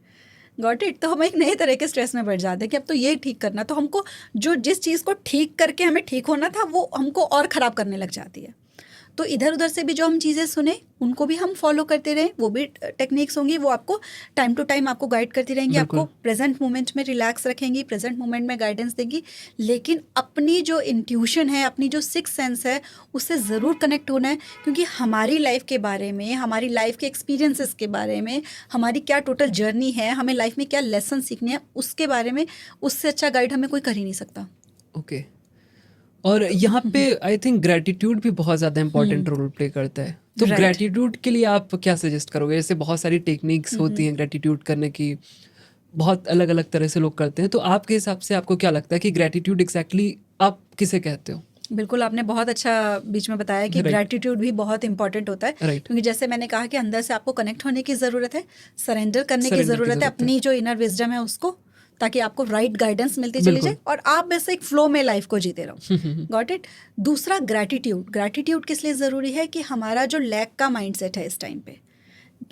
Got it. तो हम एक नए तरह के स्ट्रेस में बढ़ जाते हैं कि अब तो ये ठीक करना, तो हमको जो जिस चीज़ को ठीक करके हमें ठीक होना था वो हमको और ख़राब करने लग जाती है। तो इधर उधर से भी जो हम चीज़ें सुने उनको भी हम फॉलो करते रहें, वो भी टेक्निक्स होंगी, वो आपको टाइम टू टाइम आपको गाइड करती रहेंगी, आपको प्रेजेंट मोमेंट में रिलैक्स रखेंगी, प्रेजेंट मोमेंट में गाइडेंस देंगी। लेकिन अपनी जो इंट्यूशन है, अपनी जो सिक्स सेंस है, उससे ज़रूर कनेक्ट होना है, क्योंकि हमारी लाइफ के बारे में, हमारी लाइफ के एक्सपीरियंसेस के बारे में, हमारी क्या टोटल जर्नी है, हमें लाइफ में क्या लेसन सीखने हैं, उसके बारे में उससे अच्छा गाइड हमें कोई कर ही नहीं सकता। ओके। और यहाँ पे आई थिंक ग्रेटिट्यूड भी बहुत ज़्यादा इंपॉर्टेंट रोल प्ले करता है। तो ग्रेटिट्यूड के लिए आप क्या सजेस्ट करोगे? जैसे बहुत सारी टेक्निक्स होती हैं ग्रेटिट्यूड करने की, बहुत अलग अलग तरह से लोग करते हैं, तो आपके हिसाब से आपको क्या लगता है कि ग्रेटिट्यूड एग्जैक्टली आप किसे कहते हो? बिल्कुल, आपने बहुत अच्छा बीच में बताया कि ग्रैटिट्यूड भी बहुत इंपॉर्टेंट होता है, क्योंकि जैसे मैंने कहा कि अंदर से आपको कनेक्ट होने की ज़रूरत है, सरेंडर करने की ज़रूरत है अपनी जो इनर विजडम है उसको, ताकि आपको राइट गाइडेंस मिलती चली जाए और आप बस एक फ्लो में लाइफ को जीते रहो। Got it. दूसरा ग्रैटिट्यूड किस लिए ज़रूरी है कि हमारा जो लैक का माइंडसेट है इस टाइम पे,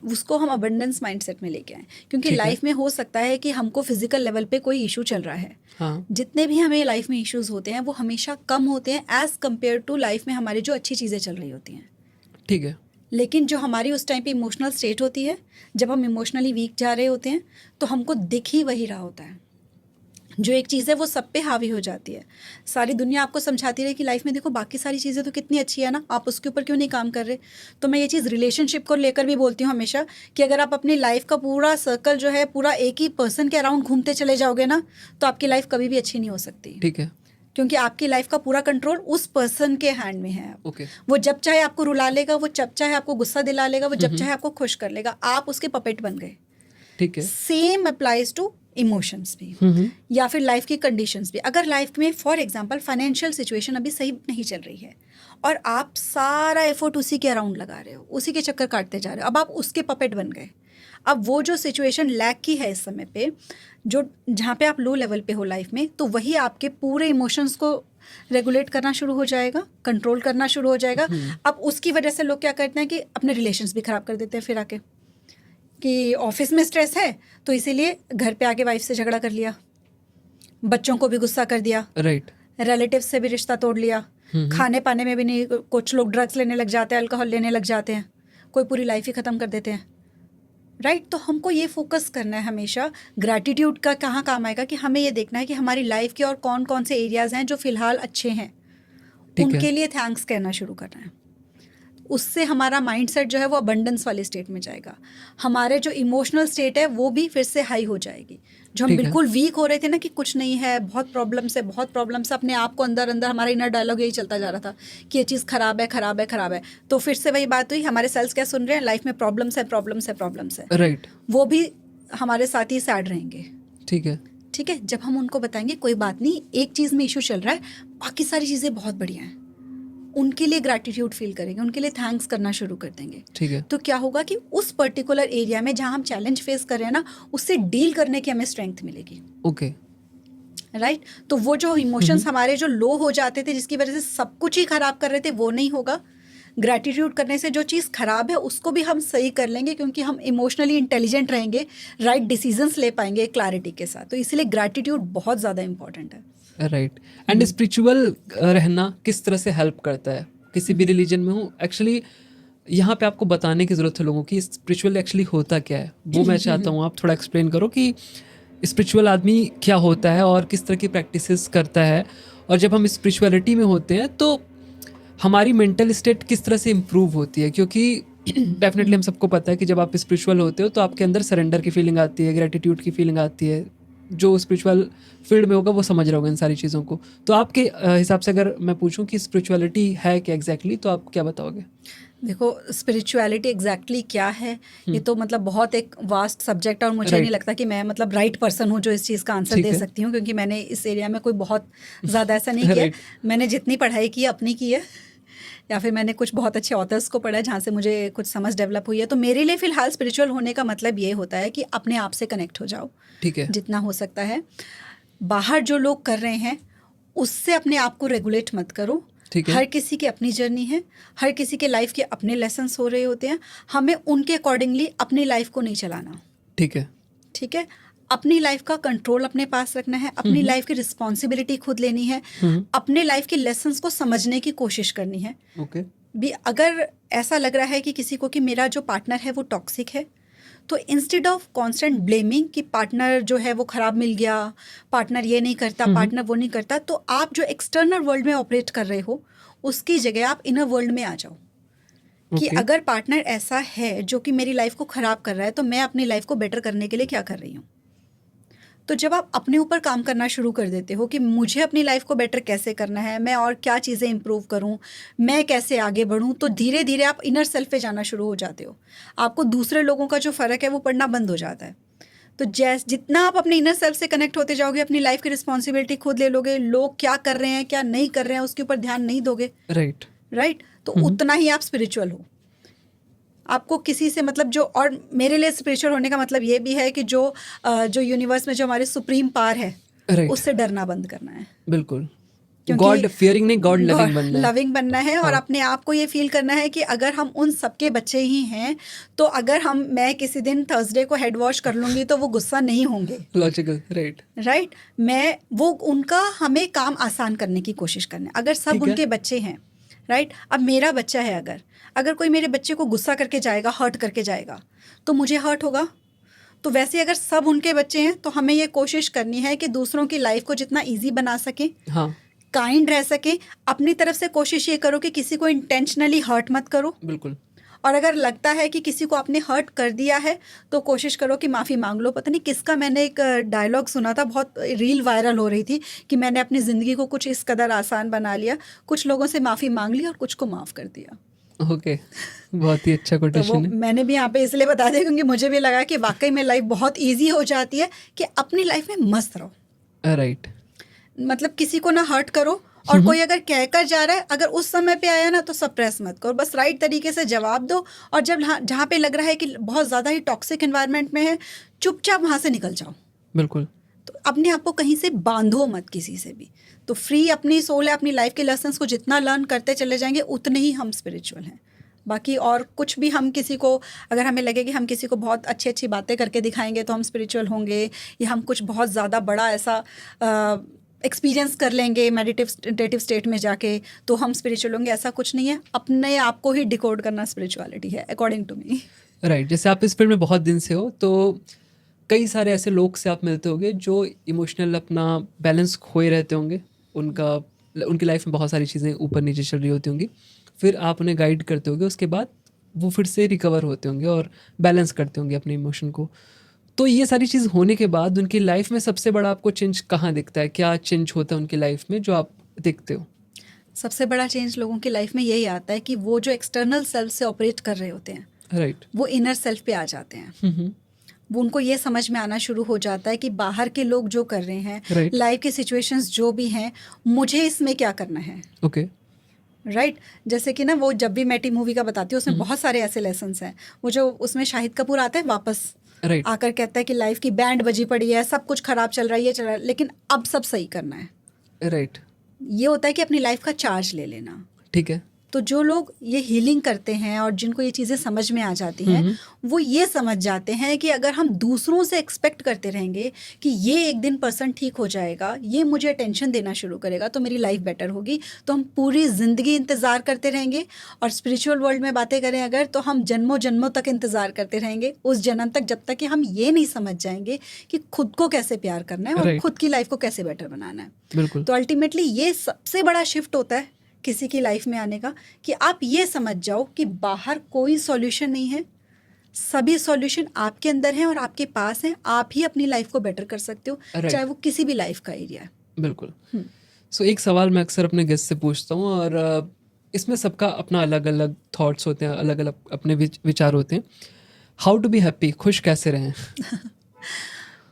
उसको हम अबंडेंस माइंडसेट में लेके आए, क्योंकि लाइफ में हो सकता है कि हमको फिजिकल लेवल पे कोई इशू चल रहा है। हाँ। जितने भी हमें लाइफ में इश्यूज होते हैं वो हमेशा कम होते हैं एज कम्पेयर टू लाइफ में हमारी जो अच्छी चीज़ें चल रही होती हैं। ठीक है। लेकिन जो हमारी उस टाइम पे इमोशनल स्टेट होती है, जब हम इमोशनली वीक जा रहे होते हैं, तो हमको दिख ही वही रहा होता है। जो एक चीज़ है वो सब पे हावी हो जाती है। सारी दुनिया आपको समझाती रहे कि लाइफ में देखो बाकी सारी चीज़ें तो कितनी अच्छी है ना, आप उसके ऊपर क्यों नहीं काम कर रहे। तो मैं ये चीज़ रिलेशनशिप को लेकर भी बोलती हूँ हमेशा कि अगर आप अपनी लाइफ का पूरा सर्कल जो है पूरा एक ही पर्सन के अराउंड घूमते चले जाओगे ना, तो आपकी लाइफ कभी भी अच्छी नहीं हो सकती। ठीक है। क्योंकि आपकी लाइफ का पूरा कंट्रोल उस पर्सन के हैंड में है। Okay. वो जब चाहे आपको रुला लेगा, वो जब चाहे आपको गुस्सा दिला लेगा, वो जब चाहे आपको खुश कर लेगा, आप उसके पपेट बन गए। ठीक है। सेम अप्लाइज टू इमोशंस भी या फिर लाइफ की कंडीशंस भी। अगर लाइफ में फॉर एग्जांपल फाइनेंशियल सिचुएशन अभी सही नहीं चल रही है और आप सारा एफर्ट उसी के अराउंड लगा रहे हो, उसी के चक्कर काटते जा रहे हो, अब आप उसके पपेट बन गए। अब वो जो सिचुएशन लैक की है इस समय पे, जो जहाँ पे आप लो लेवल पे हो लाइफ में, तो वही आपके पूरे इमोशंस को रेगुलेट करना शुरू हो जाएगा, कंट्रोल करना शुरू हो जाएगा। अब उसकी वजह से लोग क्या करते हैं कि अपने रिलेशंस भी ख़राब कर देते हैं फिर आके, कि ऑफिस में स्ट्रेस है तो इसीलिए घर पे आके वाइफ से झगड़ा कर लिया, बच्चों को भी गुस्सा कर दिया, राइट, रिलेटिव से भी रिश्ता तोड़ लिया, खाने पाने में भी नहीं, कुछ लोग ड्रग्स लेने लग जाते हैं, अल्कोहल लेने लग जाते हैं, कोई पूरी लाइफ ही ख़त्म कर देते हैं। राइट। तो हमको ये फोकस करना है हमेशा, ग्रैटिट्यूड का कहाँ काम आएगा कि हमें ये देखना है कि हमारी लाइफ के और कौन कौन से एरियाज़ हैं जो फ़िलहाल अच्छे हैं, उनके लिए थैंक्स कहना शुरू करना है। उससे हमारा माइंडसेट जो है वो अबंडेंस वाले स्टेट में जाएगा, हमारे जो इमोशनल स्टेट है वो भी फिर से हाई हो जाएगी। जो हम बिल्कुल वीक हो रहे थे ना कि कुछ नहीं है, बहुत प्रॉब्लम्स है, बहुत प्रॉब्लम्स, अपने आप को अंदर अंदर हमारा इनर डायलॉग यही चलता जा रहा था कि ये चीज़ ख़राब है, ख़राब है, ख़राब है। तो फिर से वही बात हुई, हमारे सेल्स क्या सुन रहे हैं, लाइफ में प्रॉब्लम्स है, प्रॉब्लम्स है, प्रॉब्लम्स है, राइट। वो भी हमारे साथ ही सैड रहेंगे। ठीक है। ठीक है। जब हम उनको बताएंगे कोई बात नहीं, एक चीज़ में इशू चल रहा है, बाकी सारी चीज़ें बहुत बढ़िया हैं, उनके लिए ग्रैटिट्यूड फील करेंगे, उनके लिए थैंक्स करना शुरू कर देंगे। ठीक है। तो क्या होगा कि उस पर्टिकुलर एरिया में जहां हम चैलेंज फेस कर रहे हैं ना, उससे डील करने की हमें स्ट्रेंथ मिलेगी। ओके। राइट। तो वो जो इमोशंस हमारे जो लो हो जाते थे, जिसकी वजह से सब कुछ ही खराब कर रहे थे, वो नहीं होगा। ग्रैटिट्यूड करने से जो चीज़ खराब है उसको भी हम सही कर लेंगे, क्योंकि हम इमोशनली इंटेलिजेंट रहेंगे, राइट डिसीजंस ले पाएंगे क्लैरिटी के साथ। तो इसलिए ग्रैटिट्यूड बहुत ज़्यादा इंपॉर्टेंट है। राइट। एंड स्पिरिचुअल रहना किस तरह से हेल्प करता है किसी भी रिलीजन में हो? एक्चुअली यहाँ पे आपको बताने की ज़रूरत है लोगों की स्पिरिचुअल एक्चुअली होता क्या है, वो मैं चाहता हूँ आप थोड़ा एक्सप्लेन करो कि स्पिरिचुअल आदमी क्या होता है और किस तरह की प्रैक्टिसेस करता है, और जब हम स्पिरिचुअलिटी में होते हैं तो हमारी मेंटल स्टेट किस तरह से इम्प्रूव होती है। क्योंकि डेफिनेटली हम सबको पता है कि जब आप स्पिरिचुअल होते हो तो आपके अंदर सरेंडर की फीलिंग आती है, ग्रेटिट्यूड की फीलिंग आती है। जो स्पिरिचुअल फील्ड में होगा वो समझ रहा होगा इन सारी चीज़ों को। तो आपके हिसाब से अगर मैं पूछूं कि स्पिरिचुअलिटी है क्या एग्जैक्टली, तो आप क्या बताओगे? देखो, स्पिरिचुअलिटी एग्जैक्टली क्या है, ये तो मतलब बहुत एक वास्ट सब्जेक्ट है, और मुझे नहीं लगता कि मैं मतलब राइट पर्सन हूँ जो इस चीज़ का आंसर दे सकती हूँ, क्योंकि मैंने इस एरिया में कोई बहुत ज़्यादा ऐसा नहीं किया। मैंने जितनी पढ़ाई की अपनी की है, या फिर मैंने कुछ बहुत अच्छे ऑथर्स को पढ़ा है जहाँ से मुझे कुछ समझ डेवलप हुई है। तो मेरे लिए फ़िलहाल स्पिरिचुअल होने का मतलब ये होता है कि अपने आप से कनेक्ट हो जाओ, ठीक है, जितना हो सकता है। बाहर जो लोग कर रहे हैं उससे अपने आप को रेगुलेट मत करो। हर किसी की अपनी जर्नी है, हर किसी के लाइफ के अपने लेसन्स हो रहे होते हैं, हमें उनके अकॉर्डिंगली अपनी लाइफ को नहीं चलाना। ठीक है। ठीक है। अपनी लाइफ का कंट्रोल अपने पास रखना है, अपनी लाइफ की रिस्पॉन्सिबिलिटी खुद लेनी है, अपने लाइफ के लेसन्स को समझने की कोशिश करनी है। ओके। भी अगर ऐसा लग रहा है कि किसी को कि मेरा जो पार्टनर है वो टॉक्सिक है, तो इंस्टेड ऑफ कॉन्स्टेंट ब्लेमिंग कि पार्टनर जो है वो खराब मिल गया, पार्टनर ये नहीं करता, पार्टनर वो नहीं करता, तो आप जो एक्सटर्नल वर्ल्ड में ऑपरेट कर रहे हो उसकी जगह आप इनर वर्ल्ड में आ जाओ कि अगर पार्टनर ऐसा है जो कि मेरी लाइफ को खराब कर रहा है तो मैं अपनी लाइफ को बेटर करने के लिए क्या कर रही हूँ। तो जब आप अपने ऊपर काम करना शुरू कर देते हो कि मुझे अपनी लाइफ को बेटर कैसे करना है, मैं और क्या चीज़ें इंप्रूव करूं, मैं कैसे आगे बढ़ूं, तो धीरे धीरे आप इनर सेल्फ पे जाना शुरू हो जाते हो। आपको दूसरे लोगों का जो फ़र्क है वो पड़ना बंद हो जाता है। तो जितना आप अपने इनर सेल्फ से कनेक्ट होते जाओगे, अपनी लाइफ की रिस्पॉन्सिबिलिटी खुद ले लोगे, लोग क्या कर रहे हैं क्या नहीं कर रहे हैं उसके ऊपर ध्यान नहीं दोगे, राइट, तो उतना ही आप स्पिरिचुअल हो। आपको किसी से मतलब जो, और मेरे लिए स्पिरिचुअल होने का मतलब ये भी है कि जो यूनिवर्स में जो हमारे सुप्रीम पावर है उससे डरना बंद करना है। बिल्कुल, गॉड फियरिंग नहीं, गॉड लविंग बनना है। और अपने आप को ये फील करना है कि अगर हम उन सबके बच्चे ही हैं तो अगर मैं किसी दिन थर्सडे को हेड वॉश कर लूंगी तो वो गुस्सा नहीं होंगे। Logical, right. मैं वो उनका हमें काम आसान करने की कोशिश करना है। अगर सब उनके बच्चे हैं, राइट, अब मेरा बच्चा है, अगर कोई मेरे बच्चे को गुस्सा करके जाएगा, हर्ट करके जाएगा, तो मुझे हर्ट होगा। तो वैसे अगर सब उनके बच्चे हैं तो हमें ये कोशिश करनी है कि दूसरों की लाइफ को जितना ईजी बना सकें, काइंड रह सके। अपनी तरफ से कोशिश ये करो कि किसी को इंटेंशनली हर्ट मत करो। बिल्कुल। और अगर लगता है कि किसी को आपने हर्ट कर दिया है तो कोशिश करो कि माफ़ी मांग लो। पता नहीं किसका मैंने एक डायलॉग सुना था, बहुत रील वायरल हो रही थी कि मैंने अपनी ज़िंदगी को कुछ इस कदर आसान बना लिया, कुछ लोगों से माफ़ी मांग ली और कुछ को माफ़ कर दिया। ओके, बहुत ही अच्छा कोटेशन है। मैंने भी यहाँ पे इसलिए बता दिया क्योंकि मुझे भी लगा कि वाकई में लाइफ बहुत ईजी हो जाती है कि अपनी लाइफ में मस्त रहो, राइट। मतलब किसी को ना हर्ट करो, और कोई अगर कहकर जा रहा है, अगर उस समय पे आया ना तो सप्रेस मत करो, बस राइट तरीके से जवाब दो। और जब जहाँ पे लग रहा है कि बहुत ज़्यादा ही टॉक्सिक एनवायरनमेंट में है, चुपचाप वहाँ से निकल जाओ। बिल्कुल। तो अपने आप को कहीं से बांधो मत किसी से भी। तो फ्री अपनी सोल है, अपनी लाइफ के लेसन्स को जितना लर्न करते चले जाएंगे उतने ही हम स्पिरिचुअल हैं। बाकी और कुछ भी हम किसी को, अगर हमें लगे कि हम किसी को बहुत अच्छी अच्छी बातें करके दिखाएंगे तो हम स्पिरिचुअल होंगे, या हम कुछ बहुत ज़्यादा बड़ा ऐसा एक्सपीरियंस कर लेंगे मेडिटेटिव स्टेट में जाके तो हम स्पिरिचुअल होंगे, ऐसा कुछ नहीं है। अपने आप को ही डिकोड करना स्पिरिचुअलिटी है, अकॉर्डिंग टू मी। राइट। जैसे आप इस फील्ड में बहुत दिन से हो तो कई सारे ऐसे लोग से आप मिलते होंगे जो इमोशनल अपना बैलेंस खोए रहते होंगे, उनकी लाइफ में बहुत सारी चीज़ें ऊपर नीचे चल रही होती होंगी, फिर आप उन्हें गाइड करते होंगे, उसके बाद वो फिर से रिकवर होते होंगे और बैलेंस करते होंगे अपने इमोशन को। तो ये सारी चीज़ होने के बाद उनकी लाइफ में सबसे बड़ा आपको चेंज कहाँ दिखता है? क्या चेंज होता है उनकी लाइफ में जो आप देखते हो? सबसे बड़ा चेंज लोगों की लाइफ में यही आता है कि वो जो एक्सटर्नल सेल्फ से ऑपरेट कर रहे होते हैं, राइट, वो इनर सेल्फ पे आ जाते हैं। वो उनको ये समझ में आना शुरू हो जाता है कि बाहर के लोग जो कर रहे हैं, लाइफ के सिचुएशंस जो भी हैं, मुझे इसमें क्या करना है। Okay, right. जैसे कि ना वो जब भी मैटी मूवी का बताती हूँ उसमें बहुत सारे ऐसे लेसन्स हैं। वो जो उसमें शाहिद कपूर आता है वापस, आकर कहता है कि लाइफ की बैंड बजी पड़ी है, सब कुछ खराब चल रहा है, ये चल रहा है, लेकिन अब सब सही करना है। राइट। ये होता है कि अपनी लाइफ का चार्ज ले लेना। ठीक है। तो जो लोग ये हीलिंग करते हैं और जिनको ये चीज़ें समझ में आ जाती हैं, वो ये समझ जाते हैं कि अगर हम दूसरों से एक्सपेक्ट करते रहेंगे कि ये एक दिन पर्सन ठीक हो जाएगा, ये मुझे अटेंशन देना शुरू करेगा तो मेरी लाइफ बेटर होगी, तो हम पूरी ज़िंदगी इंतज़ार करते रहेंगे। और स्पिरिचुअल वर्ल्ड में बातें करें अगर, तो हम जन्मों जन्मों तक इंतज़ार करते रहेंगे, उस जन्म तक, जब तक कि हम ये नहीं समझ जाएंगे कि खुद को कैसे प्यार करना है और खुद की लाइफ को कैसे बेटर बनाना है। बिल्कुल। तो अल्टीमेटली ये सबसे बड़ा शिफ्ट होता है किसी की लाइफ में आने का, कि आप ये समझ जाओ कि बाहर कोई सॉल्यूशन नहीं है, सभी सॉल्यूशन आपके अंदर हैं और आपके पास हैं। आप ही अपनी लाइफ को बेटर कर सकते हो, चाहे वो किसी भी लाइफ का एरिया है। बिल्कुल। सो एक सवाल मैं अक्सर अपने गेस्ट से पूछता हूँ और इसमें सबका अपना अलग अलग थॉट्स होते हैं, अलग अलग अपने विचार होते हैं। हाउ टू बी हैप्पी, खुश कैसे रहें?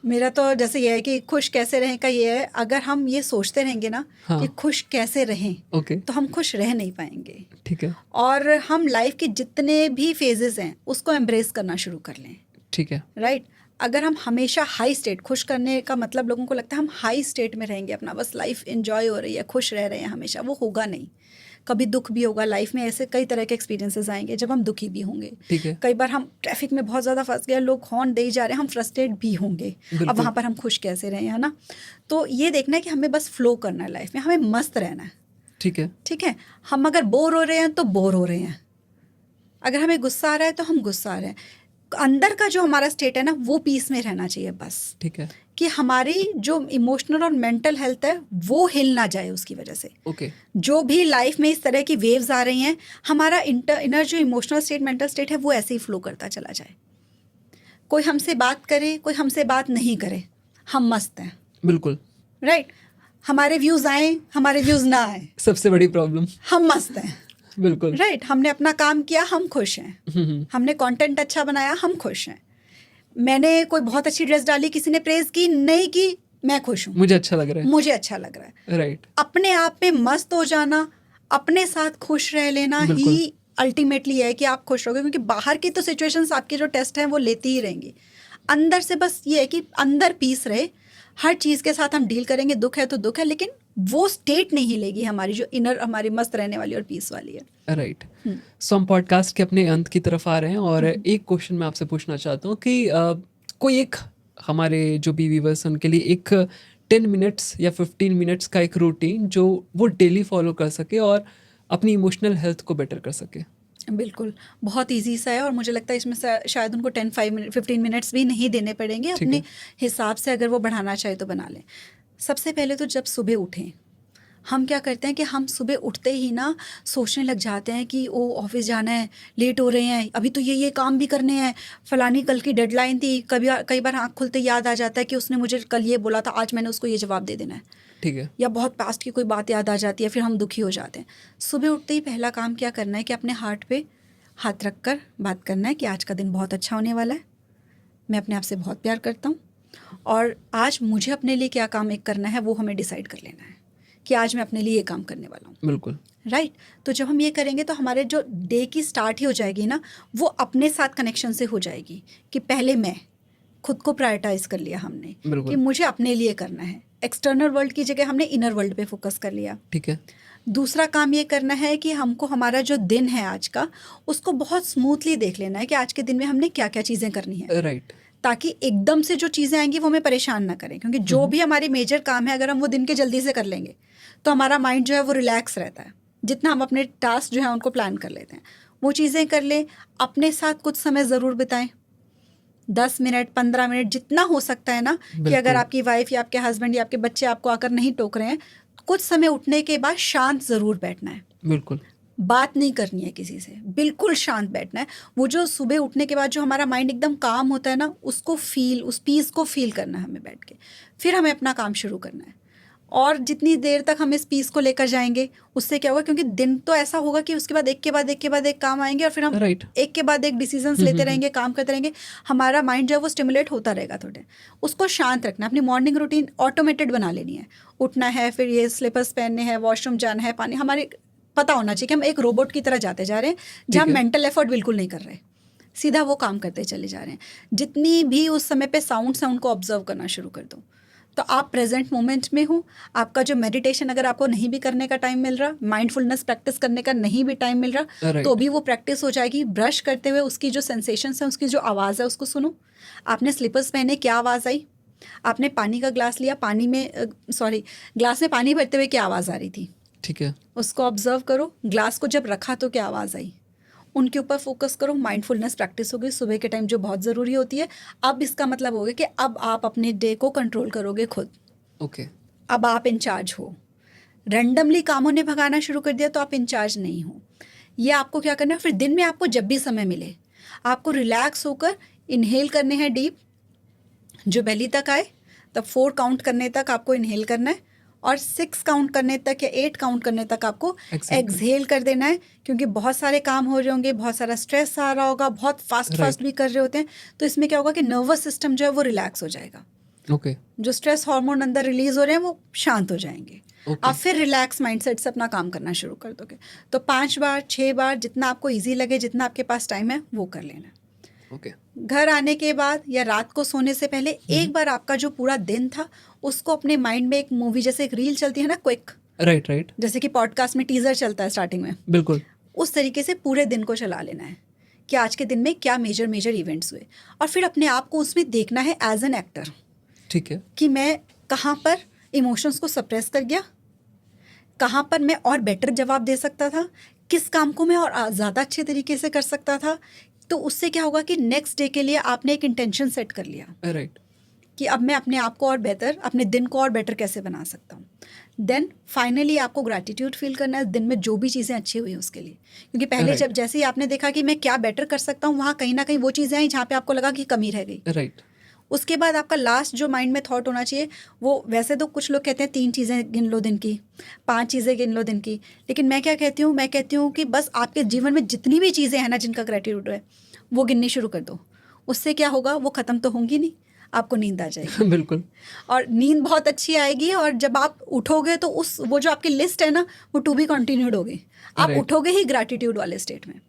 मेरा तो जैसे ये है कि खुश कैसे रहें का ये है, अगर हम ये सोचते रहेंगे ना कि खुश कैसे रहें, तो हम खुश रह नहीं पाएंगे। ठीक है। और हम लाइफ के जितने भी फेजेस हैं उसको एम्ब्रेस करना शुरू कर लें। ठीक है। राइट। अगर हम हमेशा हाई स्टेट, खुश करने का मतलब लोगों को लगता है हम हाई स्टेट में रहेंगे, अपना बस लाइफ एंजॉय हो रही है, खुश रह रहे हैं हमेशा, वो होगा नहीं। कभी दुख भी होगा लाइफ में, ऐसे कई तरह के एक्सपीरियंसेस आएंगे जब हम दुखी भी होंगे। ठीक है। कई बार हम ट्रैफिक में बहुत ज़्यादा फंस गए, लोग हॉर्न दे ही जा रहे हैं, हम फ्रस्ट्रेट भी होंगे। अब वहाँ पर हम खुश कैसे रहें, है ना। तो ये देखना है कि हमें बस फ्लो करना है लाइफ में, हमें मस्त रहना है। ठीक है। ठीक है। हम अगर बोर हो रहे हैं तो बोर हो रहे हैं, अगर हमें गुस्सा आ रहा है तो हम गुस्सा आ रहे हैं, अंदर का जो हमारा स्टेट है ना वो पीस में रहना चाहिए बस। ठीक है। कि हमारी जो इमोशनल और मेंटल हेल्थ है वो हिल ना जाए उसकी वजह से। ओके। जो भी लाइफ में इस तरह की वेव्स आ रही हैं, हमारा इनर जो इमोशनल स्टेट, मेंटल स्टेट है वो ऐसे ही फ्लो करता चला जाए। कोई हमसे बात करे, कोई हमसे बात नहीं करे, हम मस्त हैं। बिल्कुल। राइट। हमारे व्यूज आए, हमारे व्यूज ना आए, सबसे बड़ी प्रॉब्लम, हम मस्त हैं। बिल्कुल। राइट। हमने अपना काम किया, हम खुश हैं। हमने कंटेंट अच्छा बनाया, हम खुश हैं। मैंने कोई बहुत अच्छी ड्रेस डाली, किसी ने प्रेज की, नहीं की, मैं खुश हूँ, मुझे अच्छा लग रहा है, मुझे अच्छा लग रहा है। राइट। अपने आप में मस्त हो जाना, अपने साथ खुश रह लेना ही अल्टीमेटली है कि आप खुश रहोगे, क्योंकि बाहर की तो सिचुएशंस आपके जो टेस्ट हैं वो लेती ही रहेंगी। अंदर से बस ये है कि अंदर पीस रहे, हर चीज़ के साथ हम डील करेंगे, दुख है तो दुख है, लेकिन वो स्टेट नहीं हिलेगी हमारी, जो इनर हमारी मस्त रहने वाली और पीस वाली है। राइट। सो हम पॉडकास्ट के अपने अंत की तरफ आ रहे हैं और एक क्वेश्चन मैं आपसे पूछना चाहता हूँ कि कोई एक हमारे जो भी व्यूअर्स हैं उनके लिए एक 10 मिनट्स या 15 मिनट्स का एक रूटीन जो वो डेली फॉलो कर सके और अपनी इमोशनल हेल्थ को बेटर कर सके। बिल्कुल, बहुत इजी सा है और मुझे लगता है इसमें शायद उनको 15 मिनट्स भी नहीं देने पड़ेंगे, अपने हिसाब से अगर वो बढ़ाना चाहे तो बना लें। सबसे पहले तो जब सुबह उठें, हम क्या करते हैं कि हम सुबह उठते ही ना सोचने लग जाते हैं कि ओ ऑफिस जाना है, लेट हो रहे हैं, अभी तो ये काम भी करने हैं, फलानी कल की डेडलाइन थी। कई बार आँख खुलते याद आ जाता है कि उसने मुझे कल ये बोला था, आज मैंने उसको ये जवाब दे देना है। ठीक है। या बहुत पास्ट की कोई बात याद आ जाती है, फिर हम दुखी हो जाते हैं। सुबह उठते ही पहला काम क्या करना है कि अपने हार्ट पे हाथ रख कर बात करना है कि आज का दिन बहुत अच्छा होने वाला है, मैं अपने आप से बहुत प्यार करता हूँ और आज मुझे अपने लिए क्या काम एक करना है वो हमें डिसाइड कर लेना है कि आज मैं अपने लिए ये काम करने वाला हूँ। बिल्कुल। राइट। तो जब हम ये करेंगे तो हमारे जो डे की स्टार्ट ही हो जाएगी ना, वो अपने साथ कनेक्शन से हो जाएगी कि पहले मैं खुद को प्रायोरिटाइज कर लिया हमने कि मुझे अपने लिए करना है। एक्सटर्नल वर्ल्ड की जगह हमने इनर वर्ल्ड पे फोकस कर लिया। ठीक है। दूसरा काम ये करना है कि हमको हमारा जो दिन है आज का, उसको बहुत स्मूथली देख लेना है कि आज के दिन में हमने क्या क्या चीज़ें करनी है। राइट। ताकि एकदम से जो चीज़ें आएंगी वो हमें परेशान ना करें, क्योंकि जो भी हमारे मेजर काम है अगर हम वो दिन के जल्दी से कर लेंगे तो हमारा माइंड जो है वो रिलैक्स रहता है। जितना हम अपने टास्क जो है उनको प्लान कर लेते हैं, वो चीज़ें कर लें। अपने साथ कुछ समय ज़रूर बिताएं, 10 मिनट 15 मिनट जितना हो सकता है ना, कि अगर आपकी वाइफ या आपके हस्बैंड या आपके बच्चे आपको आकर नहीं टोक रहे हैं, कुछ समय उठने के बाद शांत ज़रूर बैठना है। बिल्कुल। बात नहीं करनी है किसी से, बिल्कुल शांत बैठना है। वो जो सुबह उठने के बाद जो हमारा माइंड एकदम काम होता है ना, उसको फील, उस पीस को फील करना है हमें बैठ के, फिर हमें अपना काम शुरू करना है। और जितनी देर तक हम इस पीस को लेकर जाएंगे उससे क्या होगा, क्योंकि दिन तो ऐसा होगा कि उसके बाद एक के बाद एक के बाद एक काम आएंगे और फिर हम एक के बाद एक डिसीजंस लेते रहेंगे, काम करते रहेंगे। हमारा माइंड जो है वो स्टिमुलेट होता रहेगा थोड़े। उसको शांत रखना, अपनी मॉर्निंग रूटीन ऑटोमेटेड बना लेनी है। उठना है, फिर ये स्लीपर्स पहनने हैं, वॉशरूम जाना है, पानी, हमारे पता होना चाहिए कि हम एक रोबोट की तरह जाते जा रहे हैं, जहाँ मेंटल एफर्ट बिल्कुल नहीं कर रहे, सीधा वो काम करते चले जा रहे हैं। जितनी भी उस समय पे साउंड्स हैं उनको ऑब्जर्व करना शुरू कर दो, तो आप प्रेजेंट मोमेंट में हो। आपका जो मेडिटेशन अगर आपको नहीं भी करने का टाइम मिल रहा, माइंडफुलनेस प्रैक्टिस करने का नहीं भी टाइम मिल रहा, तो भी वो प्रैक्टिस हो जाएगी। ब्रश करते हुए उसकी जो सेंसेशंस है, उसकी जो आवाज़ है उसको सुनो। आपने स्लीपर्स पहने, क्या आवाज़ आई? आपने पानी का ग्लास लिया, पानी में ग्लास में पानी भरते हुए क्या आवाज़ आ रही थी? ठीक है। उसको ऑब्जर्व करो। ग्लास को जब रखा तो क्या आवाज़ आई? उनके ऊपर फोकस करो। माइंडफुलनेस प्रैक्टिस हो गई सुबह के टाइम, जो बहुत ज़रूरी होती है। अब इसका मतलब हो गया कि अब आप अपने डे को कंट्रोल करोगे खुद। ओके। अब आप इंचार्ज हो। रैंडमली कामों ने भगाना शुरू कर दिया तो आप इंचार्ज नहीं हो। ये आपको क्या करना है, फिर दिन में आपको जब भी समय मिले आपको रिलैक्स होकर इनहेल करने हैं डीप, जो बेली तक आए, तब 4 काउंट करने तक आपको इनहेल करना है और 6 काउंट करने तक या 8 काउंट करने तक आपको एक्सहेल कर देना है। क्योंकि बहुत सारे काम हो रहे होंगे, बहुत सारा स्ट्रेस आ रहा होगा, बहुत फास्ट भी कर रहे होते हैं, तो इसमें क्या होगा कि नर्वस सिस्टम जो है वो रिलैक्स हो जाएगा। ओके। जो स्ट्रेस हार्मोन अंदर रिलीज हो रहे हैं वो शांत हो जाएंगे। आप फिर रिलैक्स माइंडसेट से अपना काम करना शुरू कर दोगे। तो 5 बार 6 बार जितना आपको ईजी लगे, जितना आपके पास टाइम है वो कर लेना। ओके। घर आने के बाद या रात को सोने से पहले एक बार आपका जो पूरा दिन था उसको अपने माइंड में, एक मूवी जैसे एक रील चलती है ना, क्विक, राइट राइट। जैसे कि पॉडकास्ट में टीजर चलता है स्टार्टिंग में, बिल्कुल। उस तरीके से पूरे दिन को चला लेना है कि आज के दिन में क्या मेजर इवेंट्स हुए, और फिर अपने आप को उसमें देखना है एज एन एक्टर। ठीक है। कि मैं कहाँ पर इमोशंस को सप्रेस कर गया, कहाँ पर मैं और बेटर जवाब दे सकता था, किस काम को मैं और ज़्यादा अच्छे तरीके से कर सकता था। तो उससे क्या होगा कि नेक्स्ट डे के लिए आपने एक इंटेंशन सेट कर लिया, राइट, कि अब मैं अपने आप को और बेटर, अपने दिन को और बेटर कैसे बना सकता हूँ। देन फाइनली आपको ग्रैटिट्यूड फील करना है दिन में जो भी चीज़ें अच्छी हुई उसके लिए, क्योंकि पहले जब जैसे ही आपने देखा कि मैं क्या बेटर कर सकता हूँ, वहाँ कहीं ना कहीं वो चीज़ें आई जहाँ पे आपको लगा कि कमी रह गई। राइट। उसके बाद आपका लास्ट जो माइंड में थॉट होना चाहिए, वो वैसे तो कुछ लोग कहते हैं 3 चीज़ें गिन लो दिन की, 5 चीज़ें गिन लो दिन की, लेकिन मैं क्या कहती हूँ, मैं कहती हूँ कि बस आपके जीवन में जितनी भी चीज़ें हैं ना जिनका ग्रैटिट्यूड है, वो गिननी शुरू कर दो। उससे क्या होगा, वो ख़त्म तो होंगी नहीं, आपको नींद आ जाएगी। बिल्कुल। और नींद बहुत अच्छी आएगी, और जब आप उठोगे तो वो जो आपकी लिस्ट है ना, वो टू बी कंटिन्यूड होगी। आप उठोगे ही ग्रैटिट्यूड वाले स्टेट में,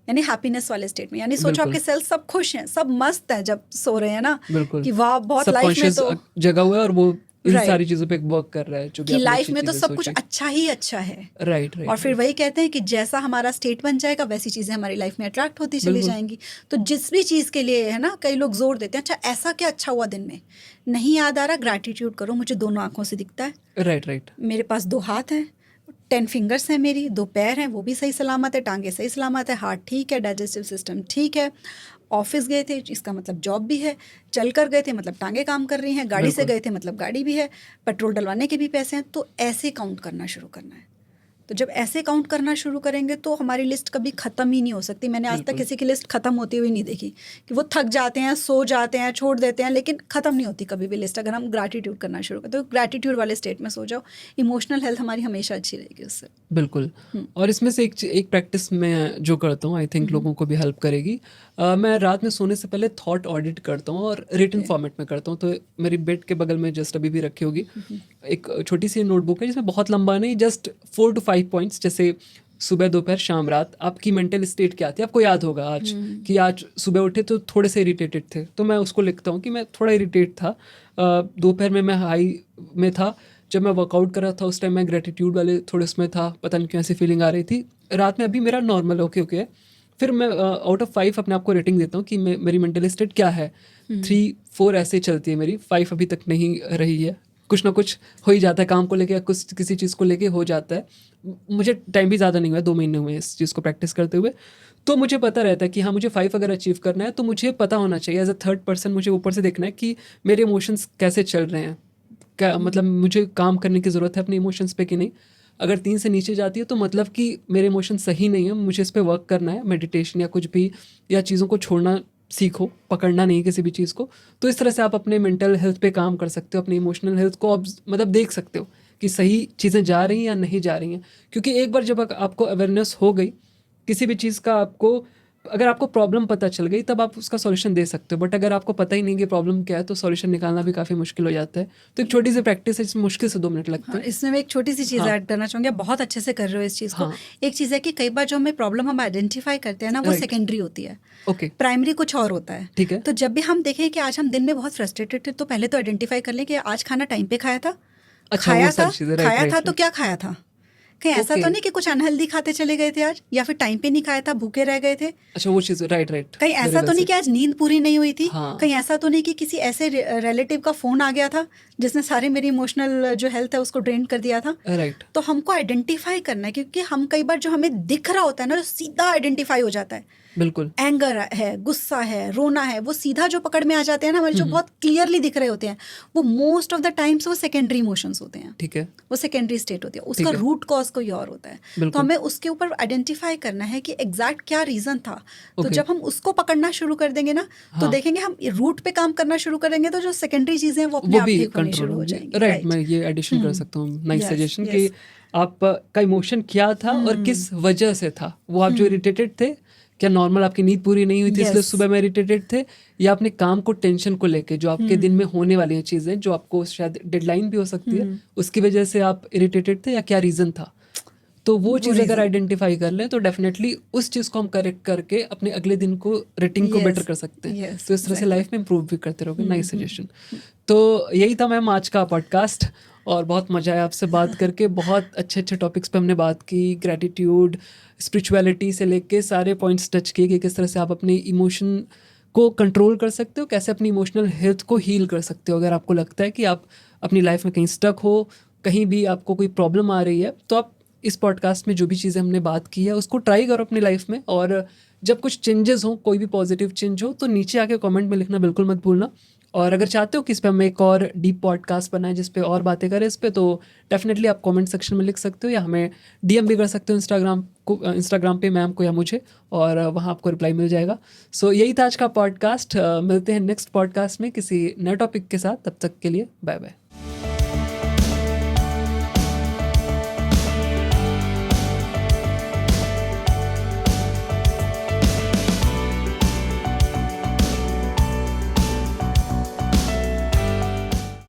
यानी हैप्पीनेस वाले स्टेट में। यानी सोचो आपके सेल्स सब खुश हैं, सब मस्त हैं जब सो रहे हैं ना, कि वाह बहुत लाइफ में तो जगह हुआ है, और वो इन सारी चीजों पे वर्क कर रहा है जो कि लाइफ में तो सब कुछ अच्छा ही अच्छा है। Right right. और फिर वही कहते हैं कि जैसा हमारा स्टेट बन जाएगा वैसी चीज़ें हमारी लाइफ में अट्रैक्ट होती चली जाएंगी। तो जिस भी चीज़ के लिए है ना, कई लोग जोर देते हैं, अच्छा ऐसा क्या अच्छा हुआ दिन में, नहीं याद आ रहा, ग्रैटिट्यूड करो, मुझे दोनों आंखों से दिखता है, राइट राइट, मेरे पास 2 हाथ हैं, 10 फिंगर्स हैं मेरी, 2 पैर हैं, वो भी सही सलामत है, टांगे सही सलामत है, हार्ट ठीक है, डाइजेस्टिव सिस्टम ठीक है, ऑफिस गए थे इसका मतलब जॉब भी है, चल कर गए थे मतलब टांगे काम कर रही हैं, गाड़ी से गए थे मतलब गाड़ी भी है, पेट्रोल डलवाने के भी पैसे हैं। तो ऐसे काउंट करना शुरू करना है। तो जब ऐसे काउंट करना शुरू करेंगे तो हमारी लिस्ट कभी ख़त्म ही नहीं हो सकती। मैंने आज तक किसी की लिस्ट ख़त्म होती हुई नहीं देखी, कि वो थक जाते हैं, सो जाते हैं, छोड़ देते हैं, लेकिन ख़त्म नहीं होती कभी भी लिस्ट, अगर हम ग्रैटिट्यूड करना शुरू करें। तो ग्रैटिट्यूड वाले स्टेट में सो जाओ, इमोशनल हेल्थ हमारी हमेशा अच्छी रहेगी उससे। बिल्कुल। और इसमें से एक प्रैक्टिस मैं जो करता हूँ, आई थिंक लोगों को भी हेल्प करेगी। मैं रात में सोने से पहले थॉट ऑडिट करता हूँ, और रिटन फॉर्मेट में करता हूँ। तो मेरी बेड के बगल में जस्ट अभी भी रखी होगी एक छोटी सी नोटबुक है, जिसमें बहुत लंबा नहीं, जस्ट 4 to 5 पॉइंट्स, जैसे सुबह, दोपहर, शाम, रात आपकी मेंटल स्टेट क्या थी। आपको याद होगा आज कि आज सुबह उठे तो थोड़े से इरिटेटेड थे, तो मैं उसको लिखता हूँ कि मैं थोड़ा इरिटेट था, दोपहर में मैं हाई में था, जब मैं वर्कआउट कर रहा था उस टाइम मैं ग्रेटिट्यूड वाले थोड़े उसमें था, पता नहीं क्यों ऐसी फीलिंग आ रही थी, रात में अभी मेरा नॉर्मल ओके है। फिर मैं आउट ऑफ 5 अपने आप को रेटिंग देता हूँ कि मेरी मेंटल स्टेट क्या है। 3-4 ऐसे चलती है मेरी, 5 अभी तक नहीं रही है। कुछ ना कुछ हो ही जाता है, काम को लेके या कुछ किसी चीज़ को लेके हो जाता है। मुझे टाइम भी ज़्यादा नहीं हुआ, 2 महीने हुए इस चीज़ को प्रैक्टिस करते हुए। तो मुझे पता रहता है कि हाँ, मुझे 5 अगर अचीव करना है तो मुझे पता होना चाहिए, एज अ थर्ड पर्सन मुझे ऊपर से देखना है कि मेरे इमोशंस कैसे चल रहे हैं, क्या मतलब मुझे काम करने की ज़रूरत है अपने इमोशंस पे कि नहीं। अगर 3 से नीचे जाती है तो मतलब कि मेरे इमोशन सही नहीं है, मुझे इस पर वर्क करना है, मेडिटेशन या कुछ भी, या चीज़ों को छोड़ना सीखो, पकड़ना नहीं किसी भी चीज़ को। तो इस तरह से आप अपने मेंटल हेल्थ पे काम कर सकते हो, अपनी इमोशनल हेल्थ को मतलब देख सकते हो कि सही चीज़ें जा रही हैं या नहीं जा रही हैं। क्योंकि एक बार जब आपको अवेयरनेस हो गई किसी भी चीज़ का, आपको अगर आपको प्रॉब्लम पता चल गई तब आप उसका सॉल्यूशन दे सकते हो। बट अगर आपको पता ही नहीं कि प्रॉब्लम क्या है तो सॉल्यूशन निकालना भी काफ़ी मुश्किल हो जाता है। तो एक छोटी सी प्रैक्टिस है, इसमें मुश्किल से 2 मिनट लगते हैं। इसमें मैं एक छोटी सी चीज़ ऐड करना चाहूँगी, बहुत अच्छे से कर रहे हो इस चीज़ को। एक चीज़ है कि कई बार जो हमें प्रॉब्लम हम आइडेंटिफाई करते हैं ना, वो सेकेंडरी होती है, प्राइमरी कुछ और होता है। ठीक है। तो जब भी हम देखें कि आज हम दिन में बहुत फ्रस्ट्रेटेड थे, तो पहले तो आइडेंटिफाई कर लें कि आज खाना टाइम पे खाया था, खाया था तो क्या खाया था, कहीं ऐसा तो नहीं कि कुछ अनहेल्दी खाते चले गए थे आज, या फिर टाइम पे नहीं खाया था, भूखे रह गए थे। अच्छा, वो चीज़, राइट। कहीं ऐसा तो नहीं कि आज नींद पूरी नहीं हुई थी। कहीं ऐसा तो नहीं कि किसी ऐसे रिलेटिव का फोन आ गया था जिसने सारे मेरी इमोशनल जो हेल्थ है उसको ड्रेन कर दिया था। राइट। तो हमको आइडेंटिफाई करना है, क्योंकि हम कई बार जो हमें दिख रहा होता है ना, जो सीधा आइडेंटिफाई हो जाता है, बिल्कुल, एंगर है, गुस्सा है, रोना है, वो सीधा जो पकड़ में आ जाते हैं ना, हमारे जो बहुत क्लियरली दिख रहे होते हैं, वो मोस्ट ऑफ द टाइम्स वो सेकेंडरी इमोशंस होते हैं। ठीक है, वो सेकेंडरी स्टेट होती है, उसका रूट कॉज कोई और होता है। तो हमें उसके ऊपर आइडेंटिफाई करना है कि एग्जैक्ट क्या रीजन था। तो जब हम उसको पकड़ना शुरू कर देंगे ना, तो देखेंगे हम रूट पे काम करना शुरू करेंगे, तो जो सेकेंडरी चीजें हैं वो अपने आप ठीक होनी शुरू हो जाएंगी। राइट, मैं ये एडिशन कर सकता हूँ, नाइस सजेशन, कि आपका इमोशन क्या था और किस वजह से था। वो आप जो इरिटेटेड थे, क्या नॉर्मल आपकी नींद पूरी नहीं हुई थी इसलिए सुबह में इरिटेटेड थे, या अपने काम को टेंशन को लेके जो आपके दिन में होने वाली हैं चीज़ें, जो आपको शायद डेडलाइन भी हो सकती है, उसकी वजह से आप इरिटेटेड थे, या क्या रीज़न था। तो वो चीज़ अगर आइडेंटिफाई कर लें तो डेफिनेटली उस चीज़ को हम करेक्ट करके अपने अगले दिन को रेटिंग को बेटर कर सकते हैं। तो इस तरह से लाइफ में इम्प्रूव भी करते रहोगे। Nice suggestion. तो यही था मैम आज का पॉडकास्ट, और बहुत मज़ा आया आपसे बात करके। बहुत अच्छे अच्छे टॉपिक्स पे हमने बात की, ग्रैटिट्यूड, स्पिरिचुअलिटी से लेके सारे पॉइंट्स टच किए कि किस तरह से आप अपने इमोशन को कंट्रोल कर सकते हो, कैसे अपनी इमोशनल हेल्थ को हील कर सकते हो। अगर आपको लगता है कि आप अपनी लाइफ में कहीं स्टक हो, कहीं भी आपको कोई प्रॉब्लम आ रही है, तो आप इस पॉडकास्ट में जो भी चीज़ें हमने बात की है उसको ट्राई करो अपनी लाइफ में। और जब कुछ चेंजेस हो, कोई भी पॉजिटिव चेंज हो, तो नीचे आके कमेंट में लिखना बिल्कुल मत भूलना। और अगर चाहते हो कि इस पर हम एक और डीप पॉडकास्ट बनाएं जिस पे और बातें करें इस पे, तो डेफिनेटली आप कमेंट सेक्शन में लिख सकते हो या हमें डीएम भी कर सकते हो इंस्टाग्राम पे मैम को या मुझे, और वहाँ आपको रिप्लाई मिल जाएगा। सो यही था आज का पॉडकास्ट। मिलते हैं नेक्स्ट पॉडकास्ट में किसी नए टॉपिक के साथ। तब तक के लिए बाय बाय।